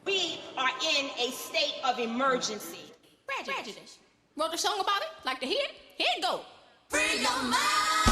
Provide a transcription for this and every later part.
We are in a state of emergency. Prejudice. Wrote a song about it? Like to hear it? Here it go. Free your mind.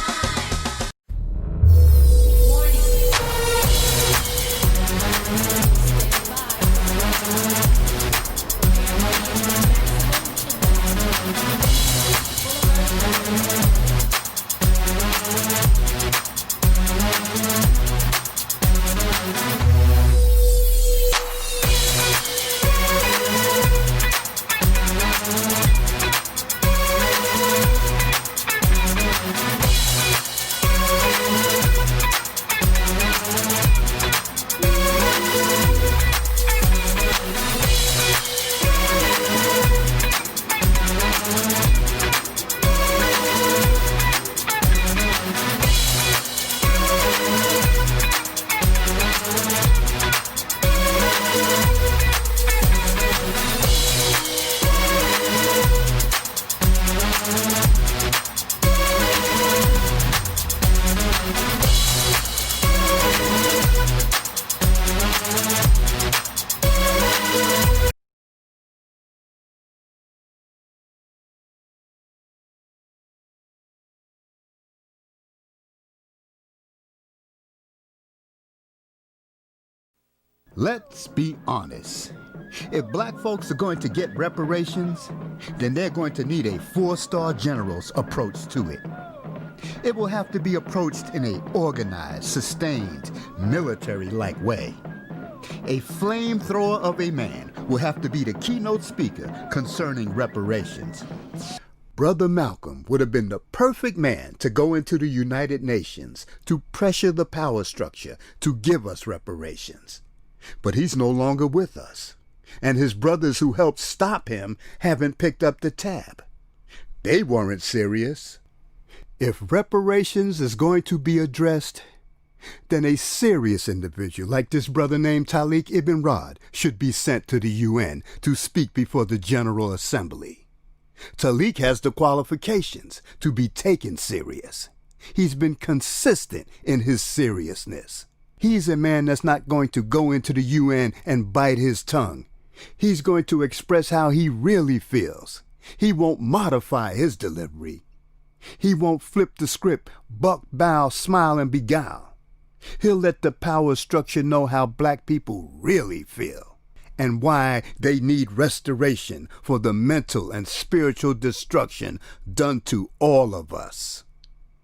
Let's be honest. If black folks are going to get reparations, then they're going to need a 4-star general's approach to it. It will have to be approached in an organized, sustained, military-like way. A flamethrower of a man will have to be the keynote speaker concerning reparations. Brother Malcolm would have been the perfect man to go into the United Nations to pressure the power structure to give us reparations. But he's no longer with us, and his brothers who helped stop him haven't picked up the tab. They weren't serious. If reparations is going to be addressed, then a serious individual like this brother named Taalik Ibn'rad should be sent to the UN to speak before the General Assembly. Taalik has the qualifications to be taken serious. He's been consistent in his seriousness. He's a man that's not going to go into the UN and bite his tongue. He's going to express how he really feels. He won't modify his delivery. He won't flip the script, buck, bow, smile, and beguile. He'll let the power structure know how black people really feel and why they need restoration for the mental and spiritual destruction done to all of us.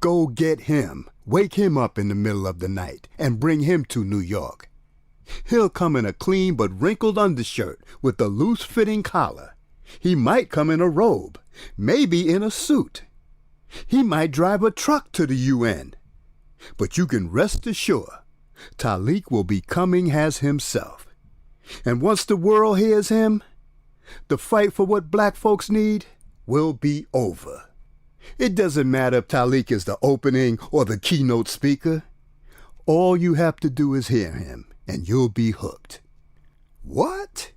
Go get him, wake him up in the middle of the night, and bring him to New York. He'll come in a clean but wrinkled undershirt with a loose-fitting collar. He might come in a robe, maybe in a suit. He might drive a truck to the UN. But you can rest assured, Taalik will be coming as himself. And once the world hears him, the fight for what black folks need will be over. It doesn't matter if Taalik is the opening or the keynote speaker. All you have to do is hear him, and you'll be hooked. What?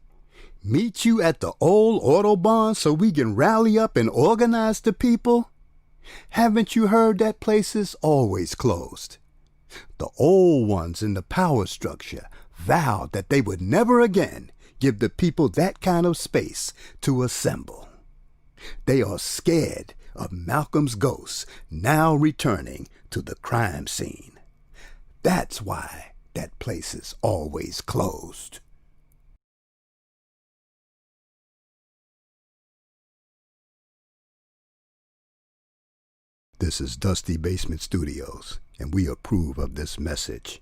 Meet you at the old Autobahn so we can rally up and organize the people? Haven't you heard that place is always closed? The old ones in the power structure vowed that they would never again give the people that kind of space to assemble. They are scared of Malcolm's ghost now returning to the crime scene. That's why that place is always closed. This is Dusty Basement Studios, and we approve of this message.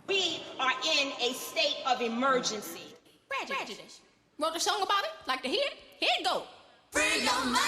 We are in a state of emergency. Prejudice. Wrote a song about it? Like to hear it? Here it go. Free your mind.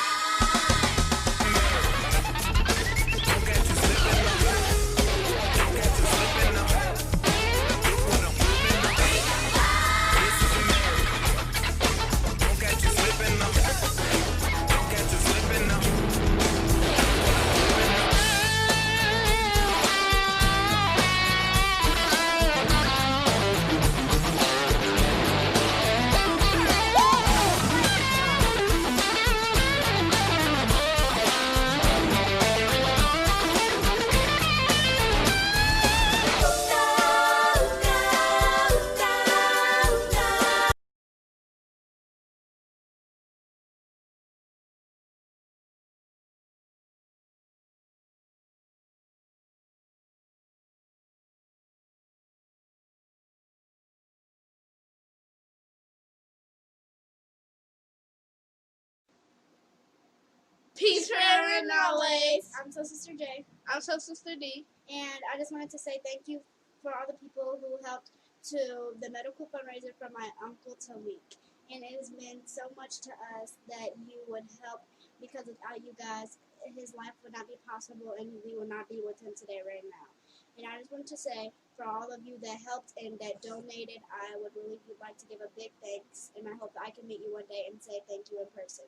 Peace forever and always. I'm Soul Sister J. I'm Soul Sister D. And I just wanted to say thank you for all the people who helped to the medical fundraiser for my uncle Taalik. And it has meant so much to us that you would help, because without you guys, his life would not be possible and we would not be with him today right now. And I just wanted to say, for all of you that helped and that donated, I would really like to give a big thanks, and I hope that I can meet you one day and say thank you in person.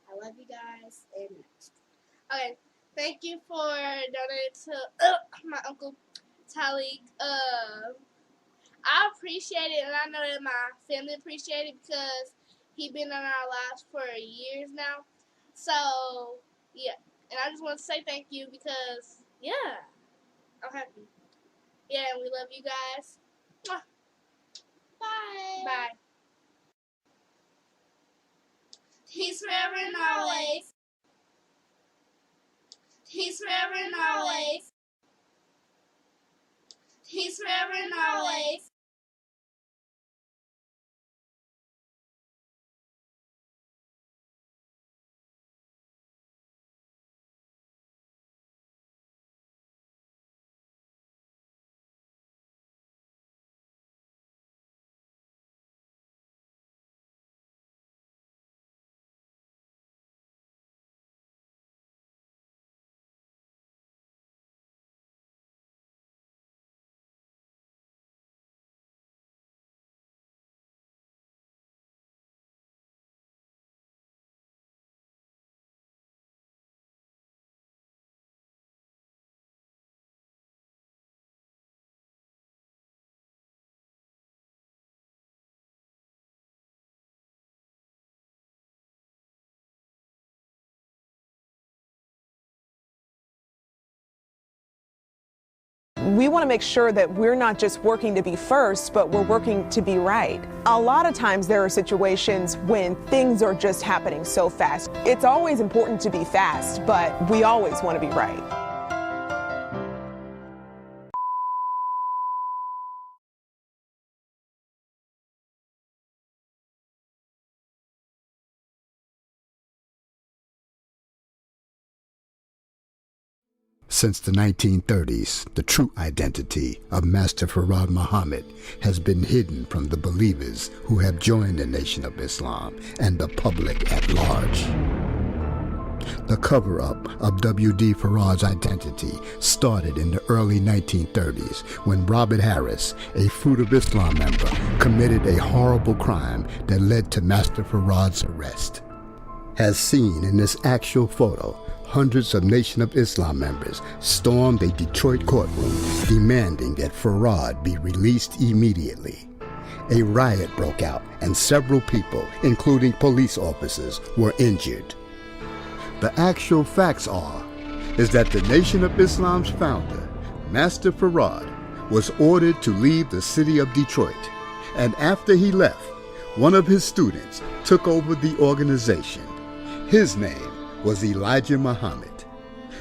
I love you guys, and Okay, thank you for donating to my uncle Taalik. I appreciate it, and I know that my family appreciate it because he's been in our lives for years now. So, yeah. And I just want to say thank you because, yeah, I'm happy. Yeah, and we love you guys. Mwah. bye. Bye. Peace forever and always. Peace forever and always. Peace forever and always. We want to make sure that we're not just working to be first, but we're working to be right. A lot of times there are situations when things are just happening so fast. It's always important to be fast, but we always want to be right. Since the 1930s, the true identity of Master Fard Muhammad has been hidden from the believers who have joined the Nation of Islam and the public at large. The cover-up of W.D. Farad's identity started in the early 1930s when Robert Harris, a Fruit of Islam member, committed a horrible crime that led to Master Farad's arrest. As seen in this actual photo, hundreds of Nation of Islam members stormed a Detroit courtroom demanding that Farad be released immediately. A riot broke out and several people, including police officers, were injured. The actual facts is that the Nation of Islam's founder, Master Farad, was ordered to leave the city of Detroit, and after he left, one of his students took over the organization. His name was Elijah Muhammad.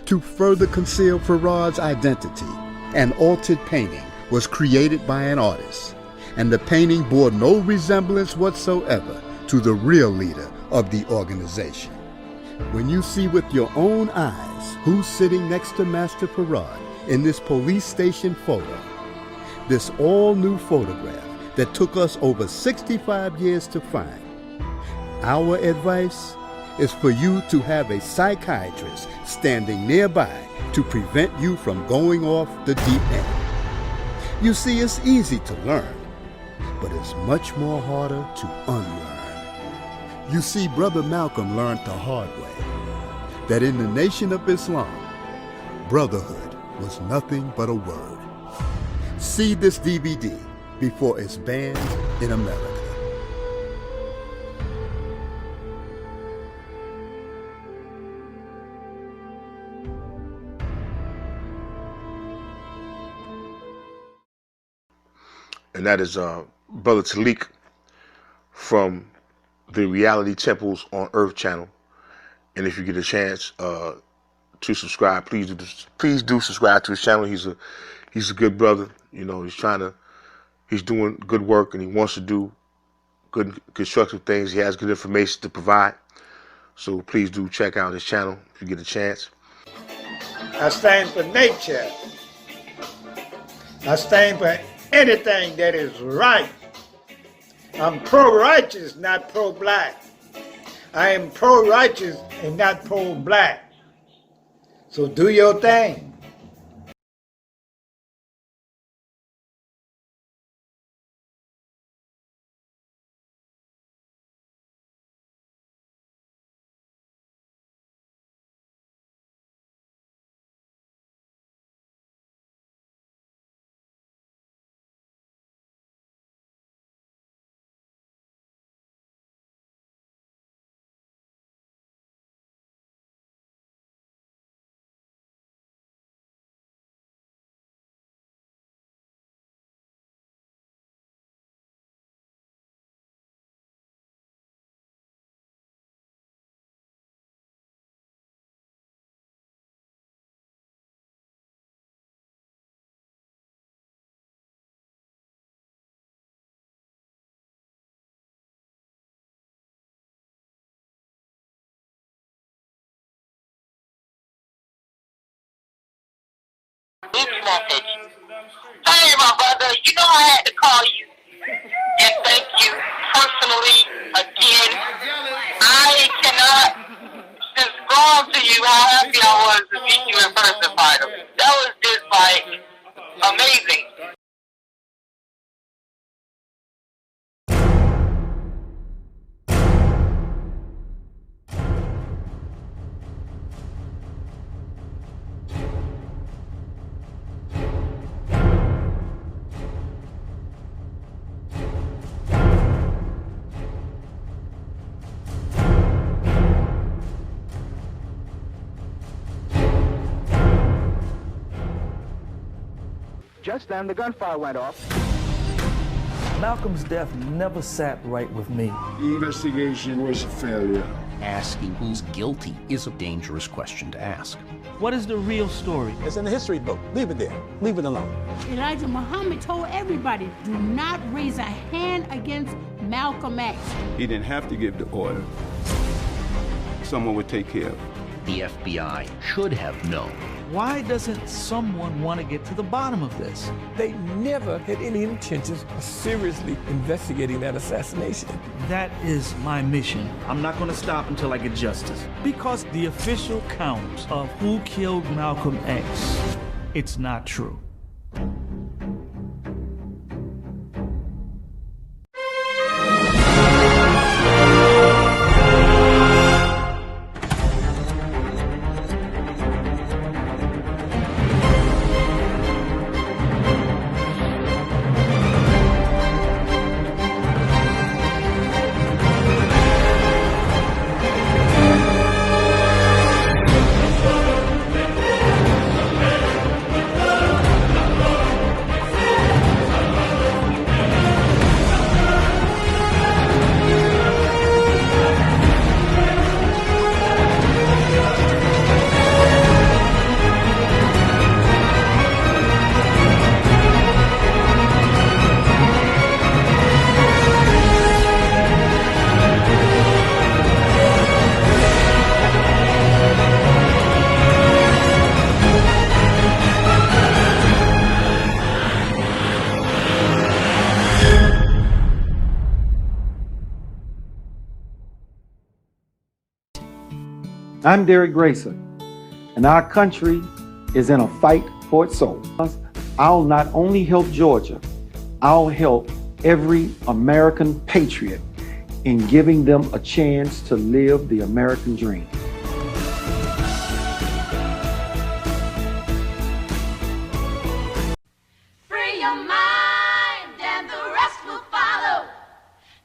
To further conceal Farad's identity, an altered painting was created by an artist, and the painting bore no resemblance whatsoever to the real leader of the organization. When you see with your own eyes who's sitting next to Master Farad in this police station photo, this all-new photograph that took us over 65 years to find, our advice is for you to have a psychiatrist standing nearby to prevent you from going off the deep end. You see, it's easy to learn, but it's much more harder to unlearn. You see, Brother Malcolm learned the hard way that in the Nation of Islam, brotherhood was nothing but a word. See this DVD before it's banned in America. And that is Brother Taalik from the Reality Temples on Earth channel. And if you get a chance to subscribe, please do subscribe to his channel. He's a good brother. You know, he's doing good work, and he wants to do good constructive things. He has good information to provide. So please do check out his channel if you get a chance. I stand for nature. I stand for anything that is right. I'm pro-righteous, not pro-black. I am pro-righteous and not pro-black. So do your thing. This message. Hey, my brother, you know I had to call you and thank you personally again. I cannot describe to you how happy I was to meet you in person, finally. That was just like amazing. Just then, the gunfire went off. Malcolm's death never sat right with me. The investigation was a failure. Asking who's guilty is a dangerous question to ask. What is the real story? It's in the history book. Leave it there. Leave it alone. Elijah Muhammad told everybody, do not raise a hand against Malcolm X. He didn't have to give the order. Someone would take care of it. The FBI should have known. Why doesn't someone want to get to the bottom of this? They never had any intentions of seriously investigating that assassination. That is my mission. I'm not going to stop until I get justice. Because the official count of who killed Malcolm X, it's not true. I'm Derek Grayson, and our country is in a fight for its soul. I'll not only help Georgia, I'll help every American patriot in giving them a chance to live the American dream. Free your mind and the rest will follow.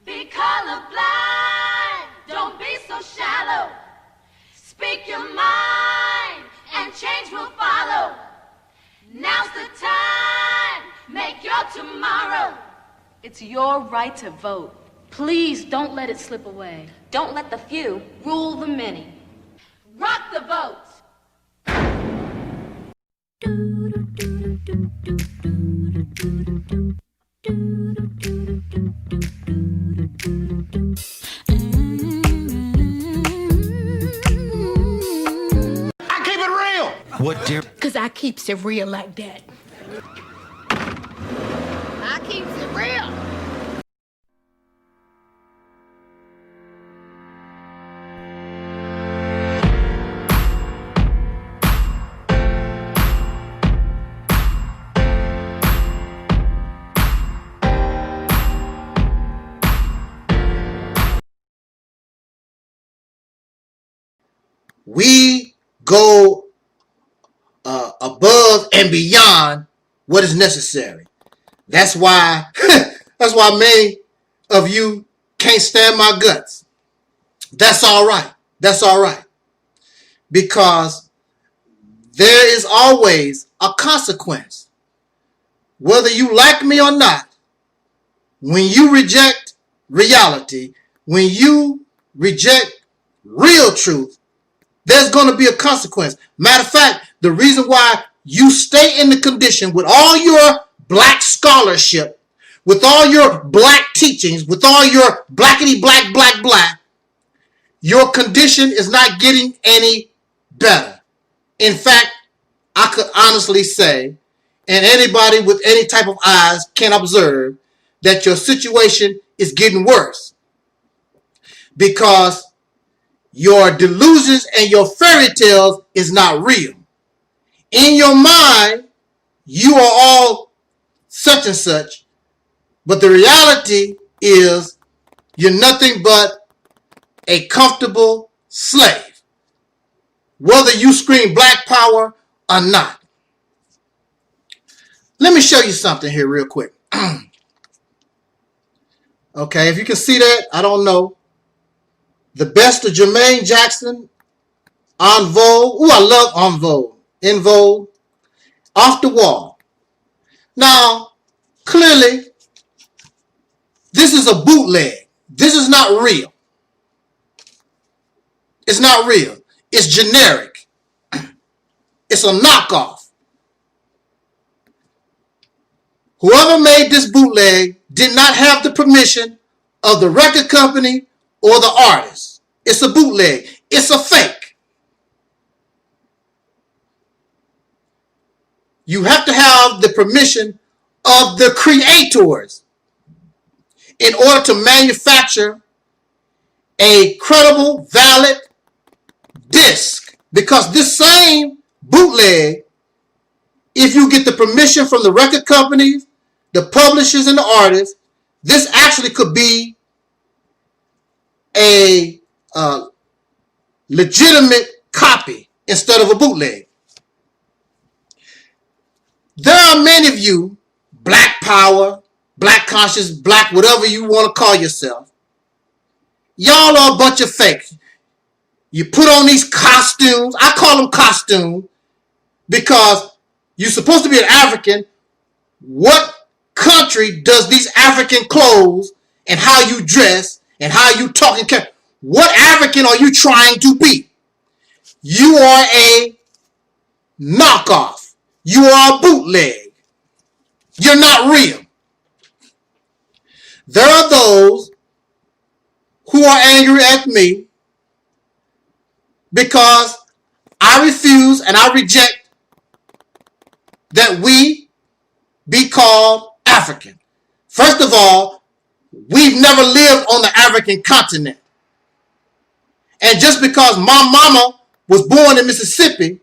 Be colorblind, don't be so shallow. Speak your mind and change will follow. Now's the time, make your tomorrow. It's your right to vote. Please don't let it slip away. Don't let the few rule the many. Rock the vote. Cause I keeps it real like that. I keeps it real. We go above and beyond what is necessary. That's why many of you can't stand my guts. That's all right. That's all right. Because there is always a consequence. Whether you like me or not, when you reject reality, when you reject real truth, there's going to be a consequence. Matter of fact, the reason why you stay in the condition with all your black scholarship, with all your black teachings, with all your blackity black, black, black, your condition is not getting any better. In fact, I could honestly say, and anybody with any type of eyes can observe, that your situation is getting worse. Because your delusions and your fairy tales is not real. In your mind, you are all such and such, but the reality is you're nothing but a comfortable slave, whether you scream black power or not. Let me show you something here real quick. Okay, if you can see that, I don't know. The best of Jermaine Jackson, En Vogue. Ooh, I love En Vogue. En Vogue. Off the Wall. Now, clearly, this is a bootleg. This is not real. It's not real. It's generic. It's a knockoff. Whoever made this bootleg did not have the permission of the record company or the artist. It's a bootleg. It's a fake. You have to have the permission of the creators in order to manufacture a credible, valid disc. Because this same bootleg, if you get the permission from the record companies, the publishers, and the artists, this actually could be a legitimate copy instead of a bootleg. There are many of you, black power, black conscious, black whatever you want to call yourself, y'all are a bunch of fakes. You put on these costumes. I call them costumes because you're supposed to be an African. What country does these African clothes and how you dress and how you talk and care? What African are you trying to be? You are a knockoff. You are a bootleg. You're not real. There are those who are angry at me because I refuse and I reject that we be called African. First of all, we've never lived on the African continent. And just because my mama was born in Mississippi,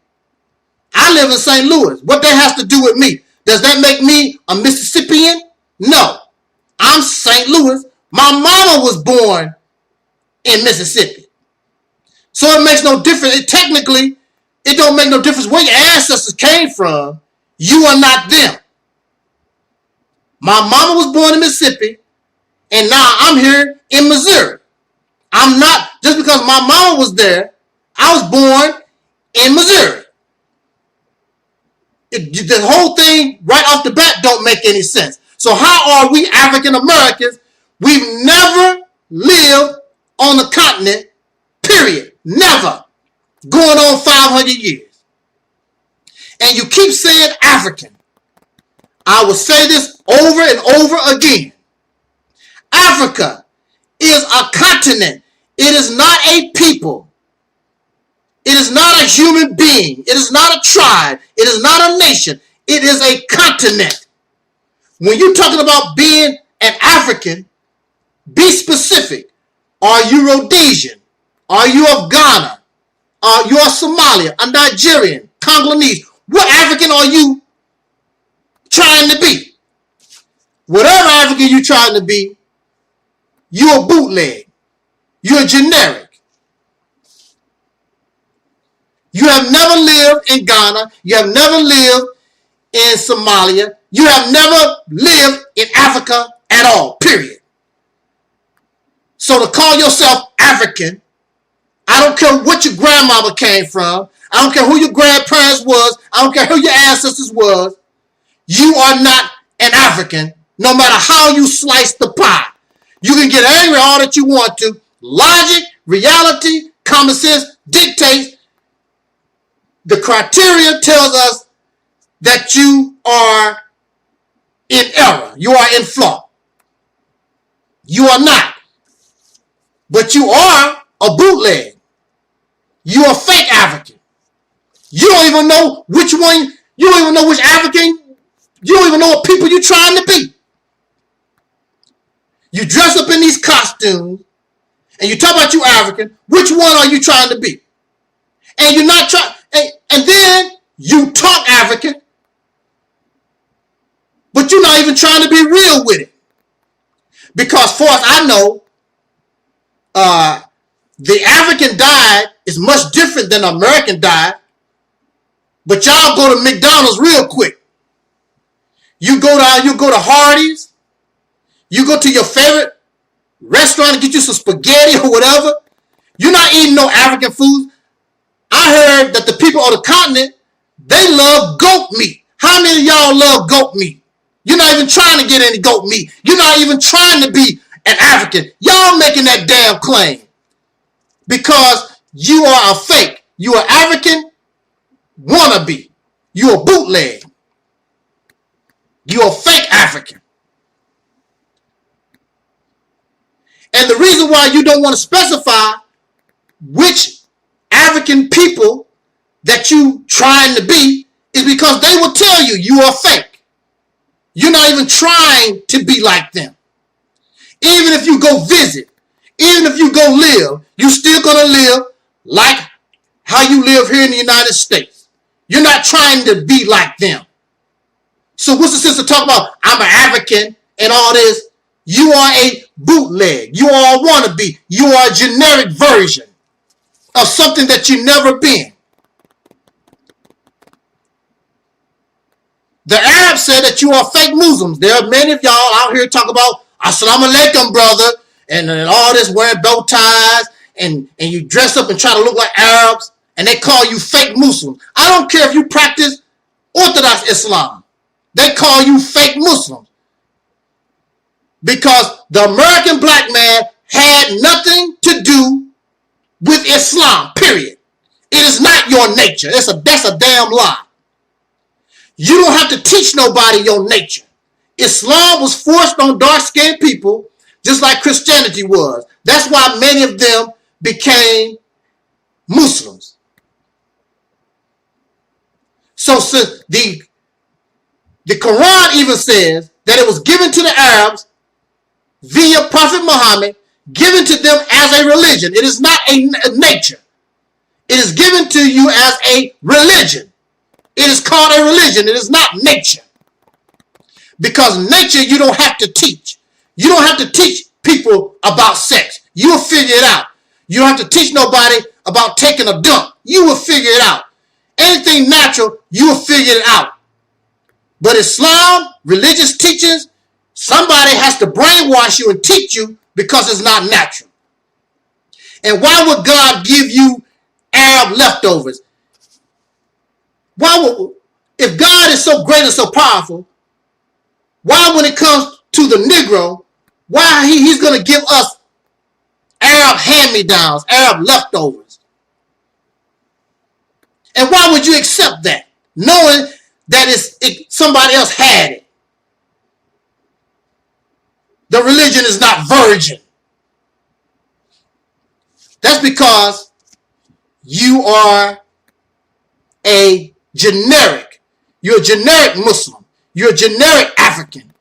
I live in St. Louis. What that has to do with me? Does that make me a Mississippian? No. I'm St. Louis. My mama was born in Mississippi. So it makes no difference. Technically, it don't make no difference where your ancestors came from. You are not them. My mama was born in Mississippi, and now I'm here in Missouri. I'm not, just because my mama was there, I was born in Missouri. The whole thing right off the bat don't make any sense. So how are we African Americans? We've never lived on the continent, period. Never. Going on 500 years. And you keep saying African. I will say this over and over again. Africa is a continent. It is not a people. It is not a human being. It is not a tribe. It is not a nation. It is a continent. When you're talking about being an African, be specific. Are you Rhodesian? Are you of Ghana? Are you of Somalia? A Nigerian? Congolese? What African are you trying to be? Whatever African you're trying to be, you're a bootleg. You're generic. You have never lived in Ghana. You have never lived in Somalia. You have never lived in Africa at all, period. So to call yourself African, I don't care what your grandmama came from. I don't care who your grandparents was. I don't care who your ancestors was. You are not an African, no matter how you slice the pie. You can get angry all that you want to. Logic, reality, common sense dictates. The criteria tells us that you are in error. You are in flaw. You are not. But you are a bootleg. You are fake African. You don't even know which one. You don't even know which African. You don't even know what people you're trying to be. You dress up in these costumes and you talk about you African. Which one are you trying to be? And you're not trying. And then you talk African, but you're not even trying to be real with it. Because far as I know, the African diet is much different than the American diet. But y'all go to McDonald's real quick. You go to Hardee's. You go to your favorite restaurant and get you some spaghetti or whatever. You're not eating no African food. I heard that the people on the continent, they love goat meat. How many of y'all love goat meat? You're not even trying to get any goat meat. You're not even trying to be an African. Y'all making that damn claim. Because you are a fake. You are African wannabe. You a bootleg. You a fake African. And the reason why you don't want to specify which African people that you trying to be is because they will tell you you are fake. You're not even trying to be like them. Even if you go visit, even if you go live, you're still going to live like how you live here in the United States. You're not trying to be like them. So what's the sense of talking about I'm an African and all this? You are a bootleg. You are a wannabe. You are a generic version of something that you've never been. The Arabs said that you are fake Muslims. There are many of y'all out here talking about Assalamu alaikum, brother, and all this wearing bow ties, and you dress up and try to look like Arabs, and they call you fake Muslims. I don't care if you practice Orthodox Islam. They call you fake Muslims. Because the American black man had nothing to do with Islam, period. It is not your nature. That's a damn lie. You don't have to teach nobody your nature. Islam was forced on dark-skinned people just like Christianity was. That's why many of them became Muslims. So since the Quran even says that it was given to the Arabs via Prophet Muhammad, given to them as a religion. It is not a nature. It is given to you as a religion. It is called a religion. It is not nature. Because nature you don't have to teach. You don't have to teach people about sex. You will figure it out. You don't have to teach nobody about taking a dump. You will figure it out. Anything natural, you will figure it out. But Islam, religious teachings, somebody has to brainwash you and teach you because it's not natural. And why would God give you Arab leftovers? If God is so great and so powerful, why when it comes to the Negro, why he's going to give us Arab hand-me-downs, Arab leftovers? And why would you accept that, knowing that somebody else had it? The religion is not virgin. That's because you are a generic. You're a generic Muslim. You're a generic African.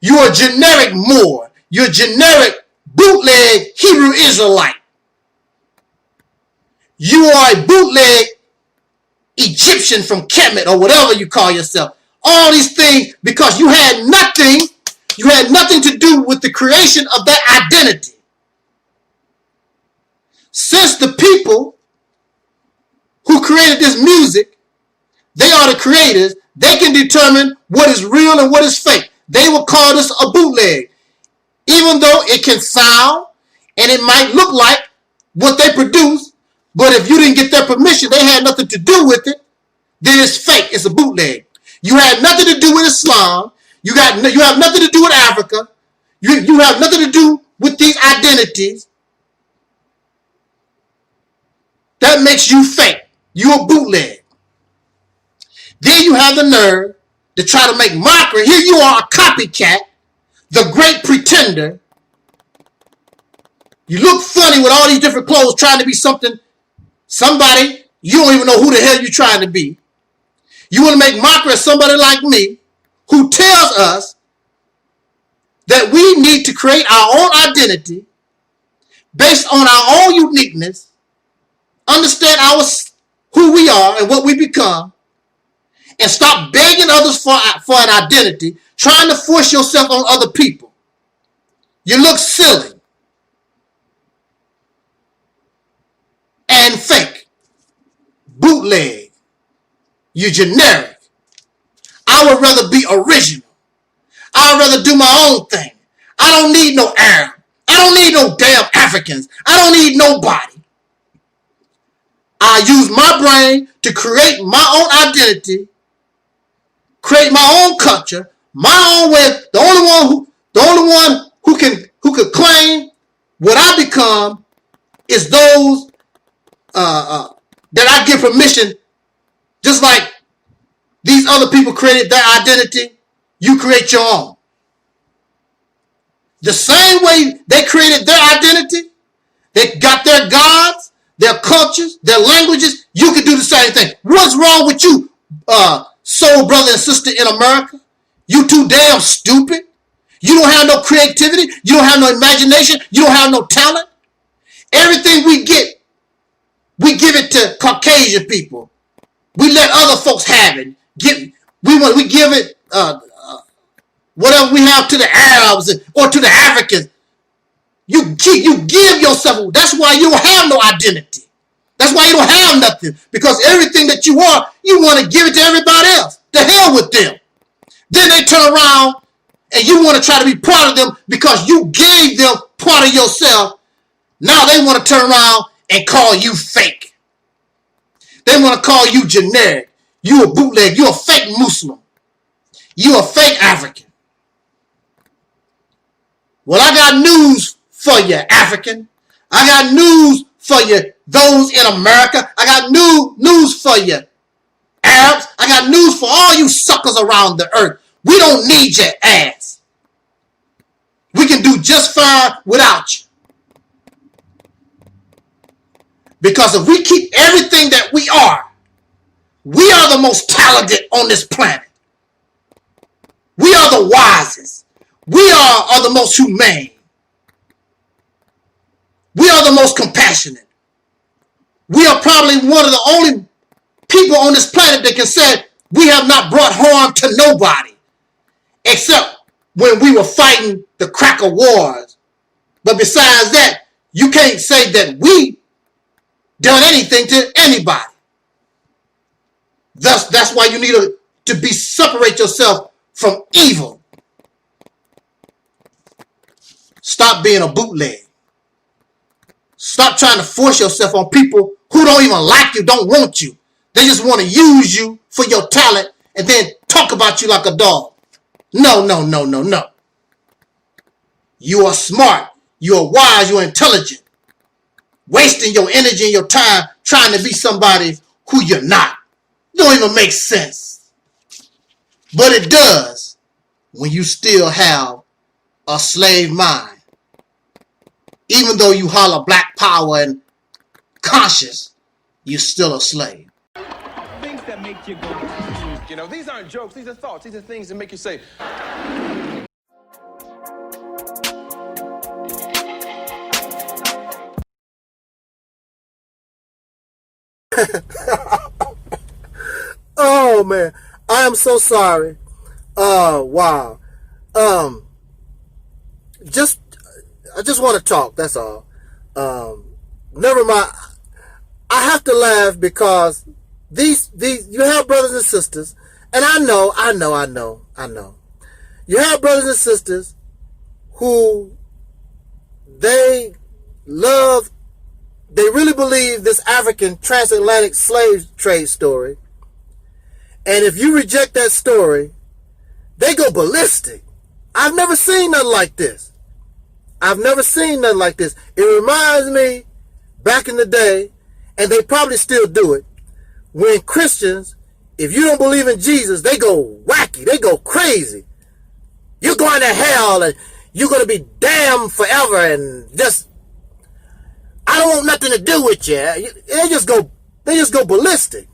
You're a generic Moor. You're a generic bootleg Hebrew Israelite. You are a bootleg Egyptian from Kemet or whatever you call yourself. All these things because you had nothing to do with the creation of that identity. Since the people who created this music, they are the creators, they can determine what is real and what is fake. They will call this a bootleg. Even though it can sound and it might look like what they produce, but if you didn't get their permission, they had nothing to do with it, then it's fake. It's a bootleg. You had nothing to do with Islam. You have nothing to do with Africa. You have nothing to do with these identities. That makes you fake. You're a bootleg. Then you have the nerve to try to make mockery. Here you are, a copycat, the great pretender. You look funny with all these different clothes trying to be somebody, you don't even know who the hell you're trying to be. You want to make mockery of somebody like me who tells us that we need to create our own identity based on our own uniqueness, understand who we are and what we become, and stop begging others for an identity, trying to force yourself on other people. You look silly and fake. Bootleg. You're generic. I would rather be original. I would rather do my own thing. I don't need no Arab. I don't need no damn Africans. I don't need nobody. I use my brain to create my own identity, create my own culture, my own way. The only one who could claim what I become is those that I give permission. Just like these other people created their identity, you create your own. The same way they created their identity, they got their gods, their cultures, their languages, you can do the same thing. What's wrong with you, soul brother and sister in America? You too damn stupid. You don't have no creativity. You don't have no imagination. You don't have no talent. Everything we get, we give it to Caucasian people. We let other folks have it. We give it whatever we have to the Arabs or to the Africans. You give yourself. That's why you don't have no identity. That's why you don't have nothing. Because everything that you are, you want to give it to everybody else. The hell with them. Then they turn around and you want to try to be part of them because you gave them part of yourself. Now they want to turn around and call you fake. They want to call you generic. You a bootleg. You a fake Muslim. You a fake African. Well, I got news for you, African. I got news for you, those in America. I got news for you, Arabs. I got news for all you suckers around the earth. We don't need your ass. We can do just fine without you. Because if we keep everything that we are the most talented on this planet. We are the wisest. We are the most humane. We are the most compassionate. We are probably one of the only people on this planet that can say we have not brought harm to nobody. Except when we were fighting the cracker wars. But besides that, you can't say that we done anything to anybody. Thus, that's why you need to separate yourself from evil. Stop being a bootleg. Stop trying to force yourself on people who don't even like you, don't want you. They just want to use you for your talent and then talk about you like a dog. No, no, no, no, no. You are smart. You are wise. You are intelligent. Wasting your energy and your time trying to be somebody who you're not. Don't even make sense. But it does when you still have a slave mind. Even though you holler black power and conscious, you're still a slave. Things that make you go, you know, these aren't jokes, these are thoughts, these are things that make you say, oh man, I am so sorry. Wow. I just want to talk, that's all. Never mind. I have to laugh because these you have brothers and sisters, and I know. You have brothers and sisters who they really believe this African transatlantic slave trade story. And if you reject that story, they go ballistic. I've never seen nothing like this. It reminds me back in the day, and they probably still do it, when Christians, if you don't believe in Jesus, they go wacky, they go crazy. You're going to hell and you're going to be damned forever and just, I don't want nothing to do with you. They just go ballistic.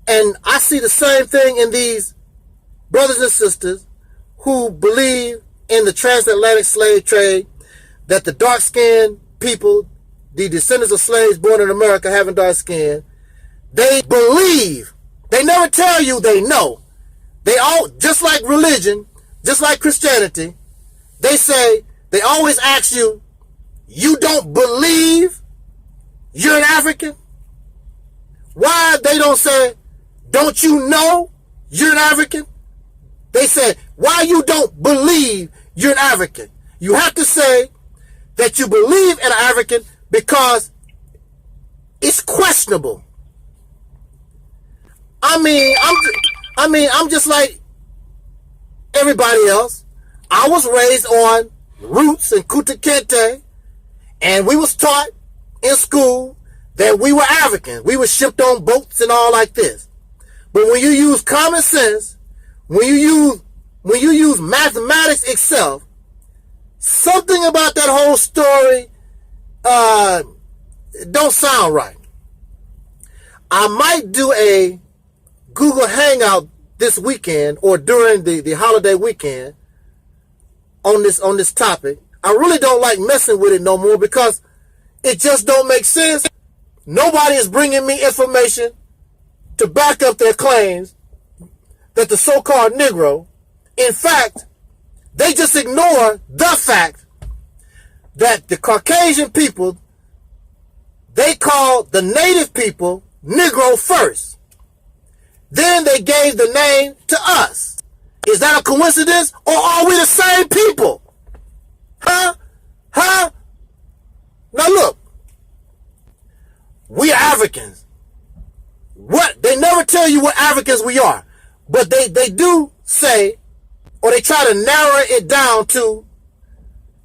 And I see the same thing in these brothers and sisters who believe in the transatlantic slave trade, that the dark-skinned people, the descendants of slaves born in America having dark skin, they believe. They never tell you they know. They all, just like religion, just like Christianity, they say, they always ask you, you don't believe you're an African? Why they don't say, don't you know you're an African? They say, why you don't believe you're an African? You have to say that you believe in an African because it's questionable. I'm just like everybody else. I was raised on roots and Kuta Kente, and we was taught in school that we were Africans. We were shipped on boats and all like this. But when you use common sense, when you use mathematics itself, something about that whole story don't sound right. I might do a Google Hangout this weekend or during the holiday weekend on this topic. I really don't like messing with it no more because it just don't make sense. Nobody is bringing me information to back up their claims that the so-called Negro, in fact, they just ignore the fact that the Caucasian people, they called the native people Negro first. Then they gave the name to us. Is that a coincidence, or are we the same people? Huh? Now look, we are Africans. What? They never tell you what Africans we are, but they do say, or they try to narrow it down to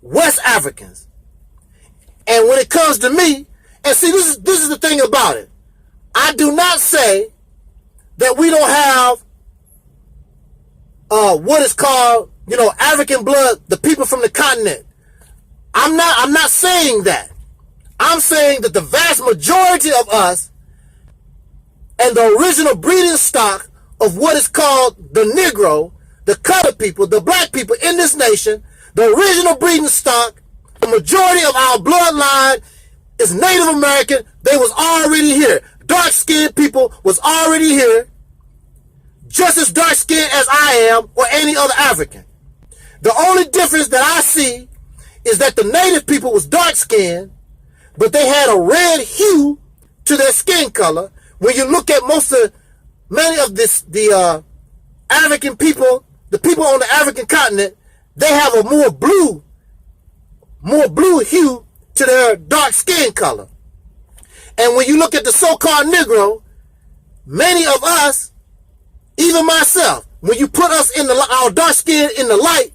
West Africans. And when it comes to me, and see, this is the thing about it. I do not say that we don't have what is called, African blood, the people from the continent. I'm not saying that. I'm saying that the vast majority of us and the original breeding stock of what is called the Negro, the colored people, the black people in this nation, the original breeding stock, the majority of our bloodline is Native American. They was already here. Dark-skinned people was already here, just as dark-skinned as I am or any other African. The only difference that I see is that the native people was dark-skinned, but they had a red hue to their skin color. When you look at many of the African people, the people on the African continent, they have a more blue hue to their dark skin color. And when you look at the so-called Negro, many of us, even myself, when you put us in our dark skin in the light,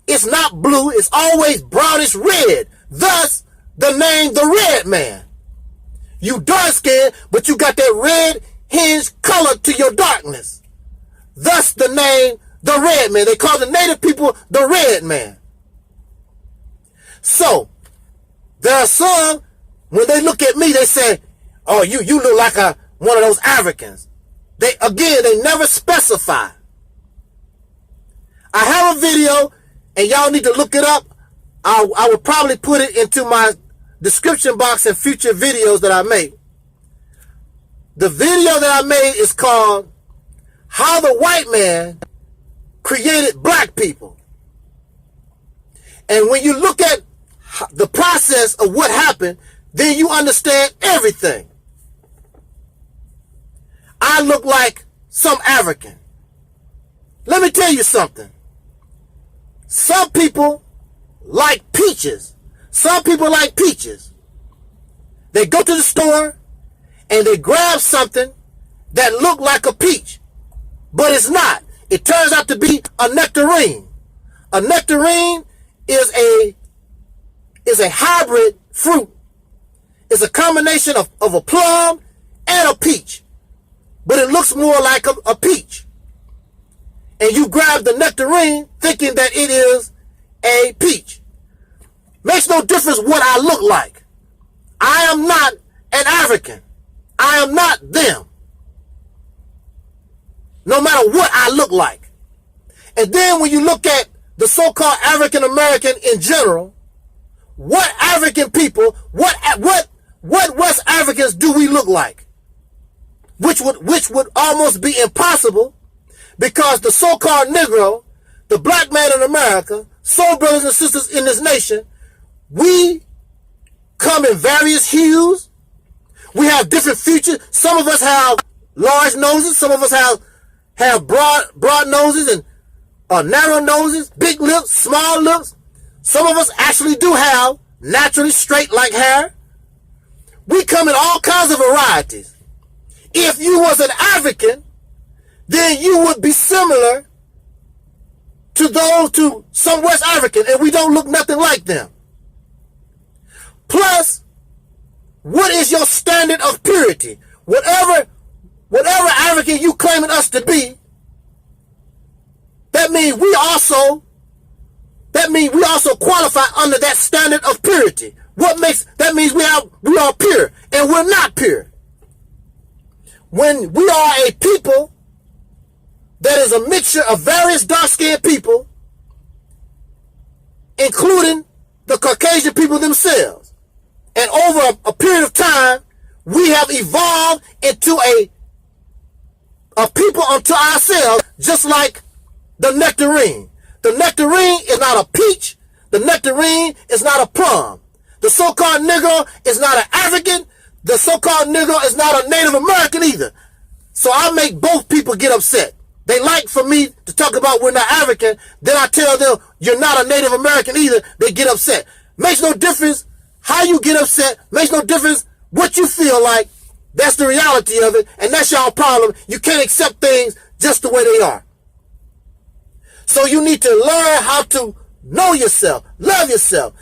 it's not blue, it's always brownish red. Thus, the name the Red Man. You dark skinned, but you got that red hinged color to your darkness. Thus, the name the Red Man. They call the native people the Red Man. So, there are some when they look at me, they say, oh, you look like one of those Africans. They never specify. I have a video, and y'all need to look it up. I will probably put it into my description box in future videos that I make. The video that I made is called How the White Man Created Black People. And when you look at the process of what happened, then you understand everything. I look like some African. Let me tell you something. Some people like peaches. Some people like peaches. They go to the store and they grab something that look like a peach, but it's not. It turns out to be a nectarine. A nectarine is a hybrid fruit. It's a combination of a plum and a peach, but it looks more like a peach. And you grab the nectarine thinking that it is a peach. Makes no difference what I look like. I am not an African. I am not them. No matter what I look like. And then when you look at the so-called African American in general, what African people, what West Africans do we look like? Which would almost be impossible, because the so-called Negro, the black man in America, soul brothers and sisters in this nation, we come in various hues. We have different features. Some of us have large noses. Some of us have broad noses and narrow noses, big lips, small lips. Some of us actually do have naturally straight like hair. We come in all kinds of varieties. If you was an African, then you would be similar to some West African, and we don't look nothing like them. Plus, what is your standard of purity? Whatever African you claiming us to be, that means we also qualify under that standard of purity. That means we are pure, and we're not pure. When we are a people that is a mixture of various dark-skinned people, including the Caucasian people themselves, and over a period of time, we have evolved into a people unto ourselves, just like the nectarine. The nectarine is not a peach. The nectarine is not a plum. The so-called Negro is not an African. The so-called Negro is not a Native American either. So I make both people get upset. They like for me to talk about we're not African. Then I tell them you're not a Native American either. They get upset. Makes no difference how you get upset. Makes no difference what you feel like. That's the reality of it. And that's y'all problem. You can't accept things just the way they are. So you need to learn how to know yourself, love yourself,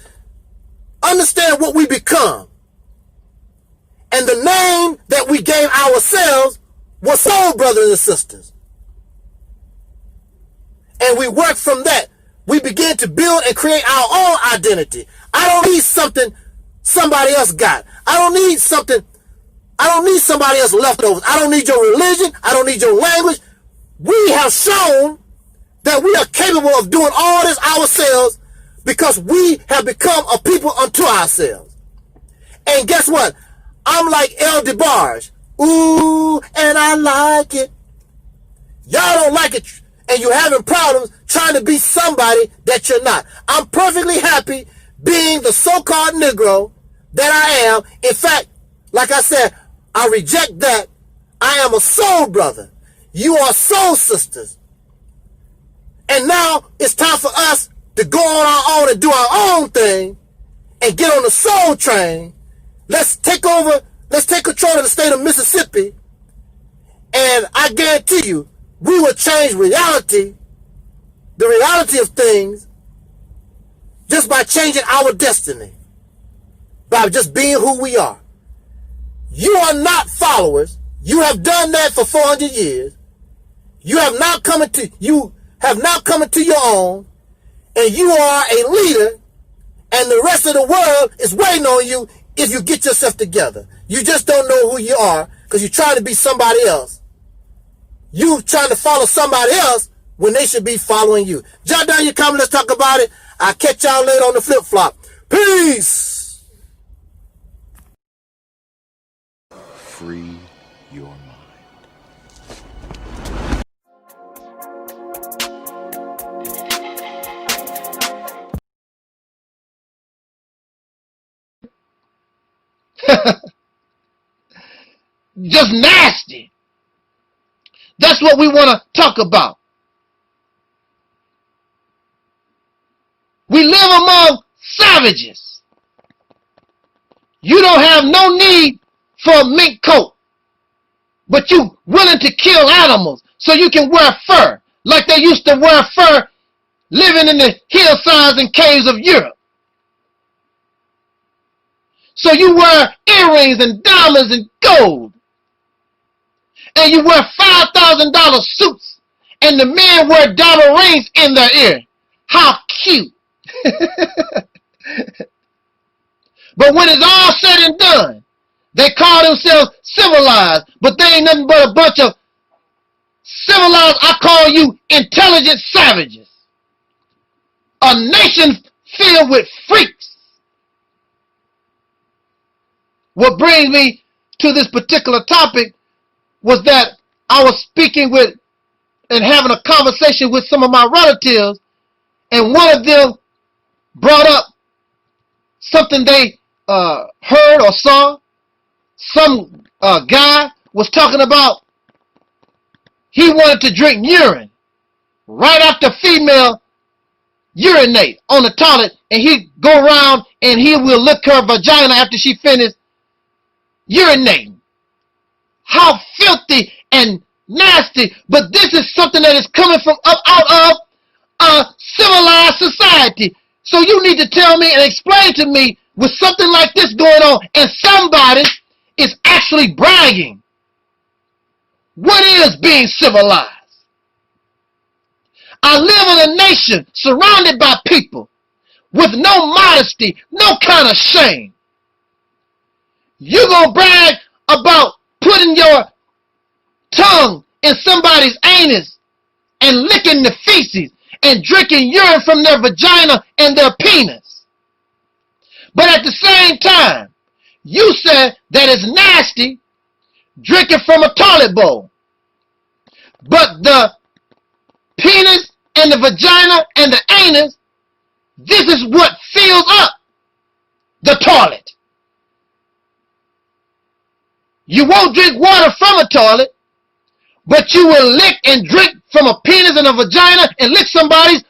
understand what we become. And the name that we gave ourselves was soul brothers and sisters. And we work from that. We begin to build and create our own identity. I don't need something somebody else got. I don't need somebody else leftovers. I don't need your religion. I don't need your language. We have shown that we are capable of doing all this ourselves because we have become a people unto ourselves. And guess what? I'm like El DeBarge. Ooh, and I like it. Y'all don't like it, and you're having problems trying to be somebody that you're not. I'm perfectly happy being the so-called Negro that I am. In fact, like I said, I reject that. I am a soul brother. You are soul sisters. And now it's time for us to go on our own and do our own thing and get on the soul train. Let's take control of the state of Mississippi, and I guarantee you, we will change reality, the reality of things, just by changing our destiny, by just being who we are. You are not followers. You have done that for 400 years. You have now come into your own, and you are a leader, and the rest of the world is waiting on you if you get yourself together. You just don't know who you are because you're trying to be somebody else. You trying to follow somebody else when they should be following you. Jot down your comment. Let's talk about it. I'll catch y'all later on the flip-flop. Peace. Free your mind. Just nasty. That's what we want to talk about. We live among savages. You don't have no need for a mink coat, but you willing to kill animals so you can wear fur like they used to wear fur living in the hillsides and caves of Europe. So you wear earrings and diamonds and gold. And you wear $5,000 suits. And the men wear diamond rings in their ear. How cute. But when it's all said and done, they call themselves civilized. But they ain't nothing but a bunch of civilized, I call you intelligent savages. A nation filled with freaks. What brings me to this particular topic was that I was speaking with and having a conversation with some of my relatives, and one of them brought up something they heard or saw. Some guy was talking about he wanted to drink urine right after female urinate on the toilet, and he'd go around and he will lick her vagina after she finished urinating. How filthy and nasty. But this is something that is coming from out of a civilized society. So you need to tell me and explain to me with something like this going on and somebody is actually bragging. What is being civilized? I live in a nation surrounded by people with no modesty, no kind of shame. You gonna brag about putting your tongue in somebody's anus and licking the feces and drinking urine from their vagina and their penis. But at the same time, you said that it's nasty drinking from a toilet bowl. But the penis and the vagina and the anus, this is what fills up the toilet. You won't drink water from a toilet, but you will lick and drink from a penis and a vagina and lick somebody's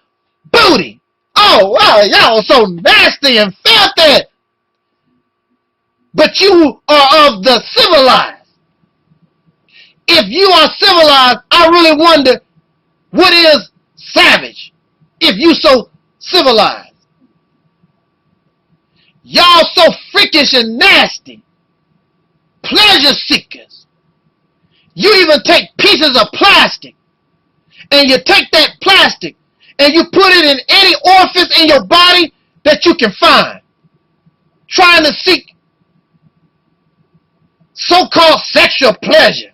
booty. Oh, wow, y'all so nasty and filthy. But you are of the civilized. If you are civilized, I really wonder what is savage if you so civilized. Y'all so freakish and nasty. Pleasure seekers. You even take pieces of plastic and you take that plastic and you put it in any orifice in your body that you can find, trying to seek so-called sexual pleasure.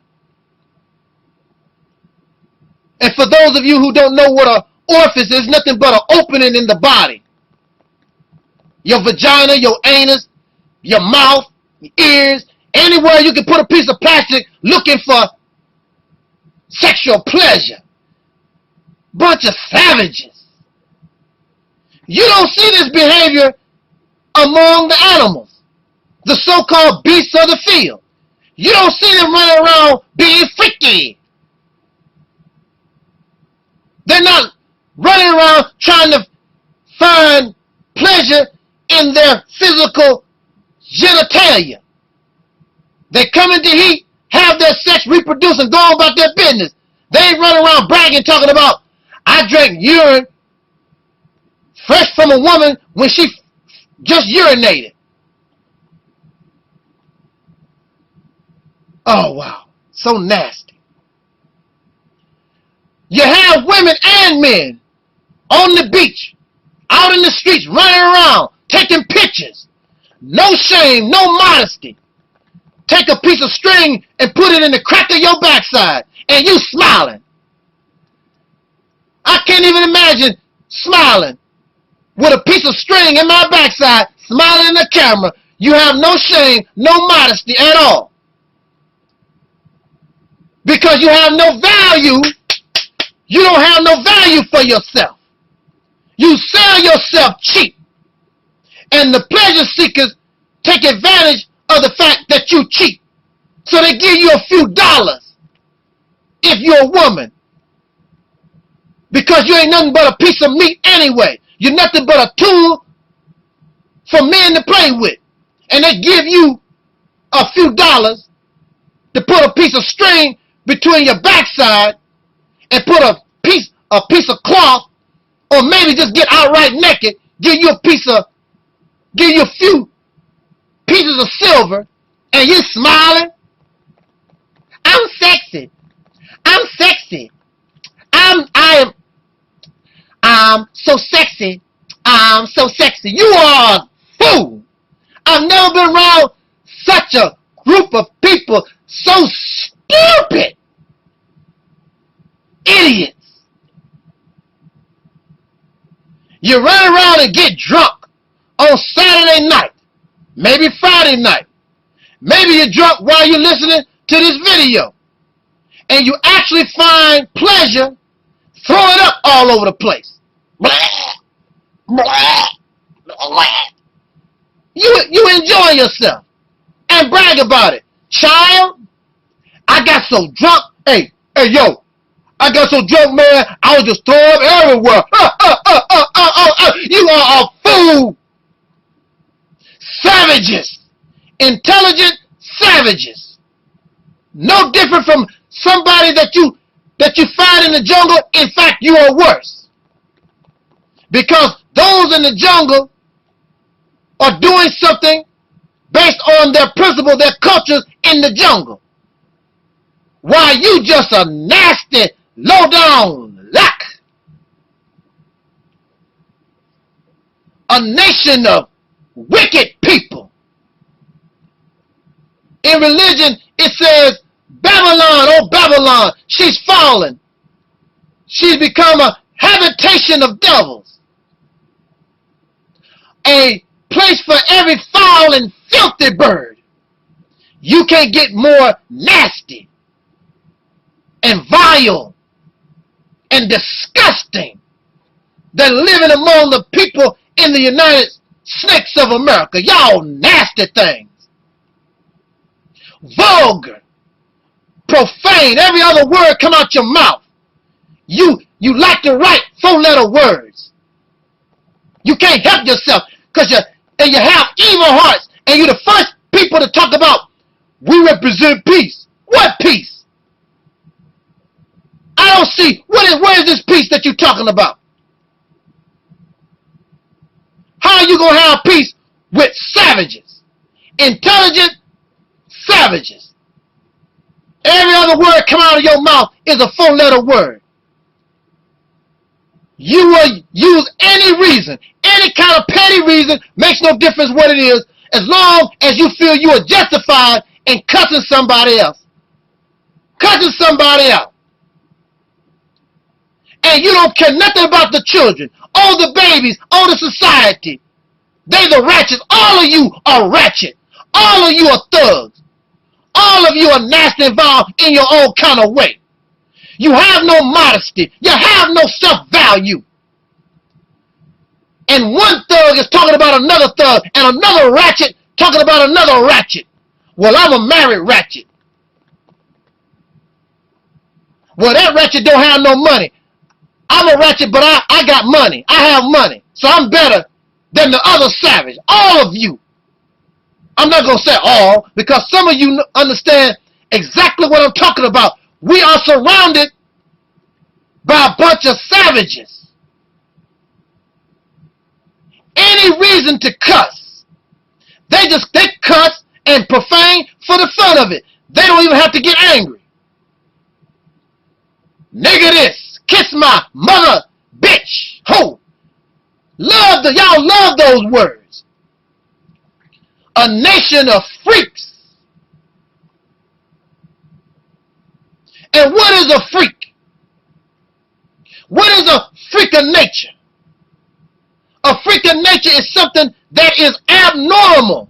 And for those of you who don't know what an orifice is, nothing but an opening in the body. Your vagina, your anus, your mouth, your ears, anywhere you can put a piece of plastic looking for sexual pleasure. Bunch of savages. You don't see this behavior among the animals, the so-called beasts of the field. You don't see them running around being freaky. They're not running around trying to find pleasure in their physical genitalia. They come into heat, have their sex, reproduce, and go on about their business. They ain't running around bragging, talking about, I drank urine fresh from a woman when she just urinated. Oh, wow. So nasty. You have women and men on the beach, out in the streets, running around, taking pictures, no shame, no modesty, take a piece of string and put it in the crack of your backside, and you smiling. I can't even imagine smiling with a piece of string in my backside, smiling in the camera. You have no shame, no modesty at all. Because you have no value. You don't have no value for yourself. You sell yourself cheap. And the pleasure seekers take advantage of the fact that you cheap. So they give you a few dollars if you're a woman. Because you ain't nothing but a piece of meat anyway. You're nothing but a tool for men to play with. And they give you a few dollars to put a piece of string between your backside and put a piece of cloth, or maybe just get outright naked, give you a few pieces of silver, and you smiling. I'm sexy. I'm sexy. I'm so sexy. I'm so sexy. You are a fool. I've never been around such a group of people so stupid. Idiots. You run around and get drunk on Saturday night, maybe Friday night. Maybe you're drunk while you're listening to this video, and you actually find pleasure throwing up all over the place. You enjoy yourself and brag about it. Child, I got so drunk. Hey, yo, I got so drunk, man, I was just throwing up everywhere. You are a fool. Savages. Intelligent savages. No different from somebody that you find in the jungle. In fact, you are worse. Because those in the jungle are doing something based on their principle, their cultures in the jungle. While you just a nasty, low-down lack. A nation of wicked people. In religion, it says, Babylon, oh Babylon, she's fallen. She's become a habitation of devils. A place for every foul and filthy bird. You can't get more nasty and vile and disgusting than living among the people in the United States of America. Y'all nasty things. Vulgar, profane, every other word come out your mouth. You like to write 4-letter words. You can't help yourself because you have evil hearts, and you're the first people to talk about we represent peace. What peace? I don't see. Where is this peace that you're talking about? How are you going to have peace with savages? Intelligent savages. Every other word come out of your mouth is a 4-letter word. You will use any reason, any kind of petty reason, makes no difference what it is, as long as you feel you are justified in cussing somebody else. Cussing somebody out. And you don't care nothing about the children, or the babies, or the society. They the ratchets. All of you are ratchet. All of you are thugs. All of you are nasty and vile in your own kind of way. You have no modesty. You have no self-value. And one thug is talking about another thug, and another ratchet talking about another ratchet. Well, I'm a married ratchet. Well, that ratchet don't have no money. I'm a ratchet, but I got money. I have money. So I'm better than the other savage. All of you. I'm not going to say all, because some of you understand exactly what I'm talking about. We are surrounded by a bunch of savages. Any reason to cuss. They cuss and profane for the fun of it. They don't even have to get angry. Nigga this. Kiss my mother, bitch, ho. Y'all love those words. a nation of freaks. And what is a freak? What is a freak of nature? A freak of nature is something that is abnormal.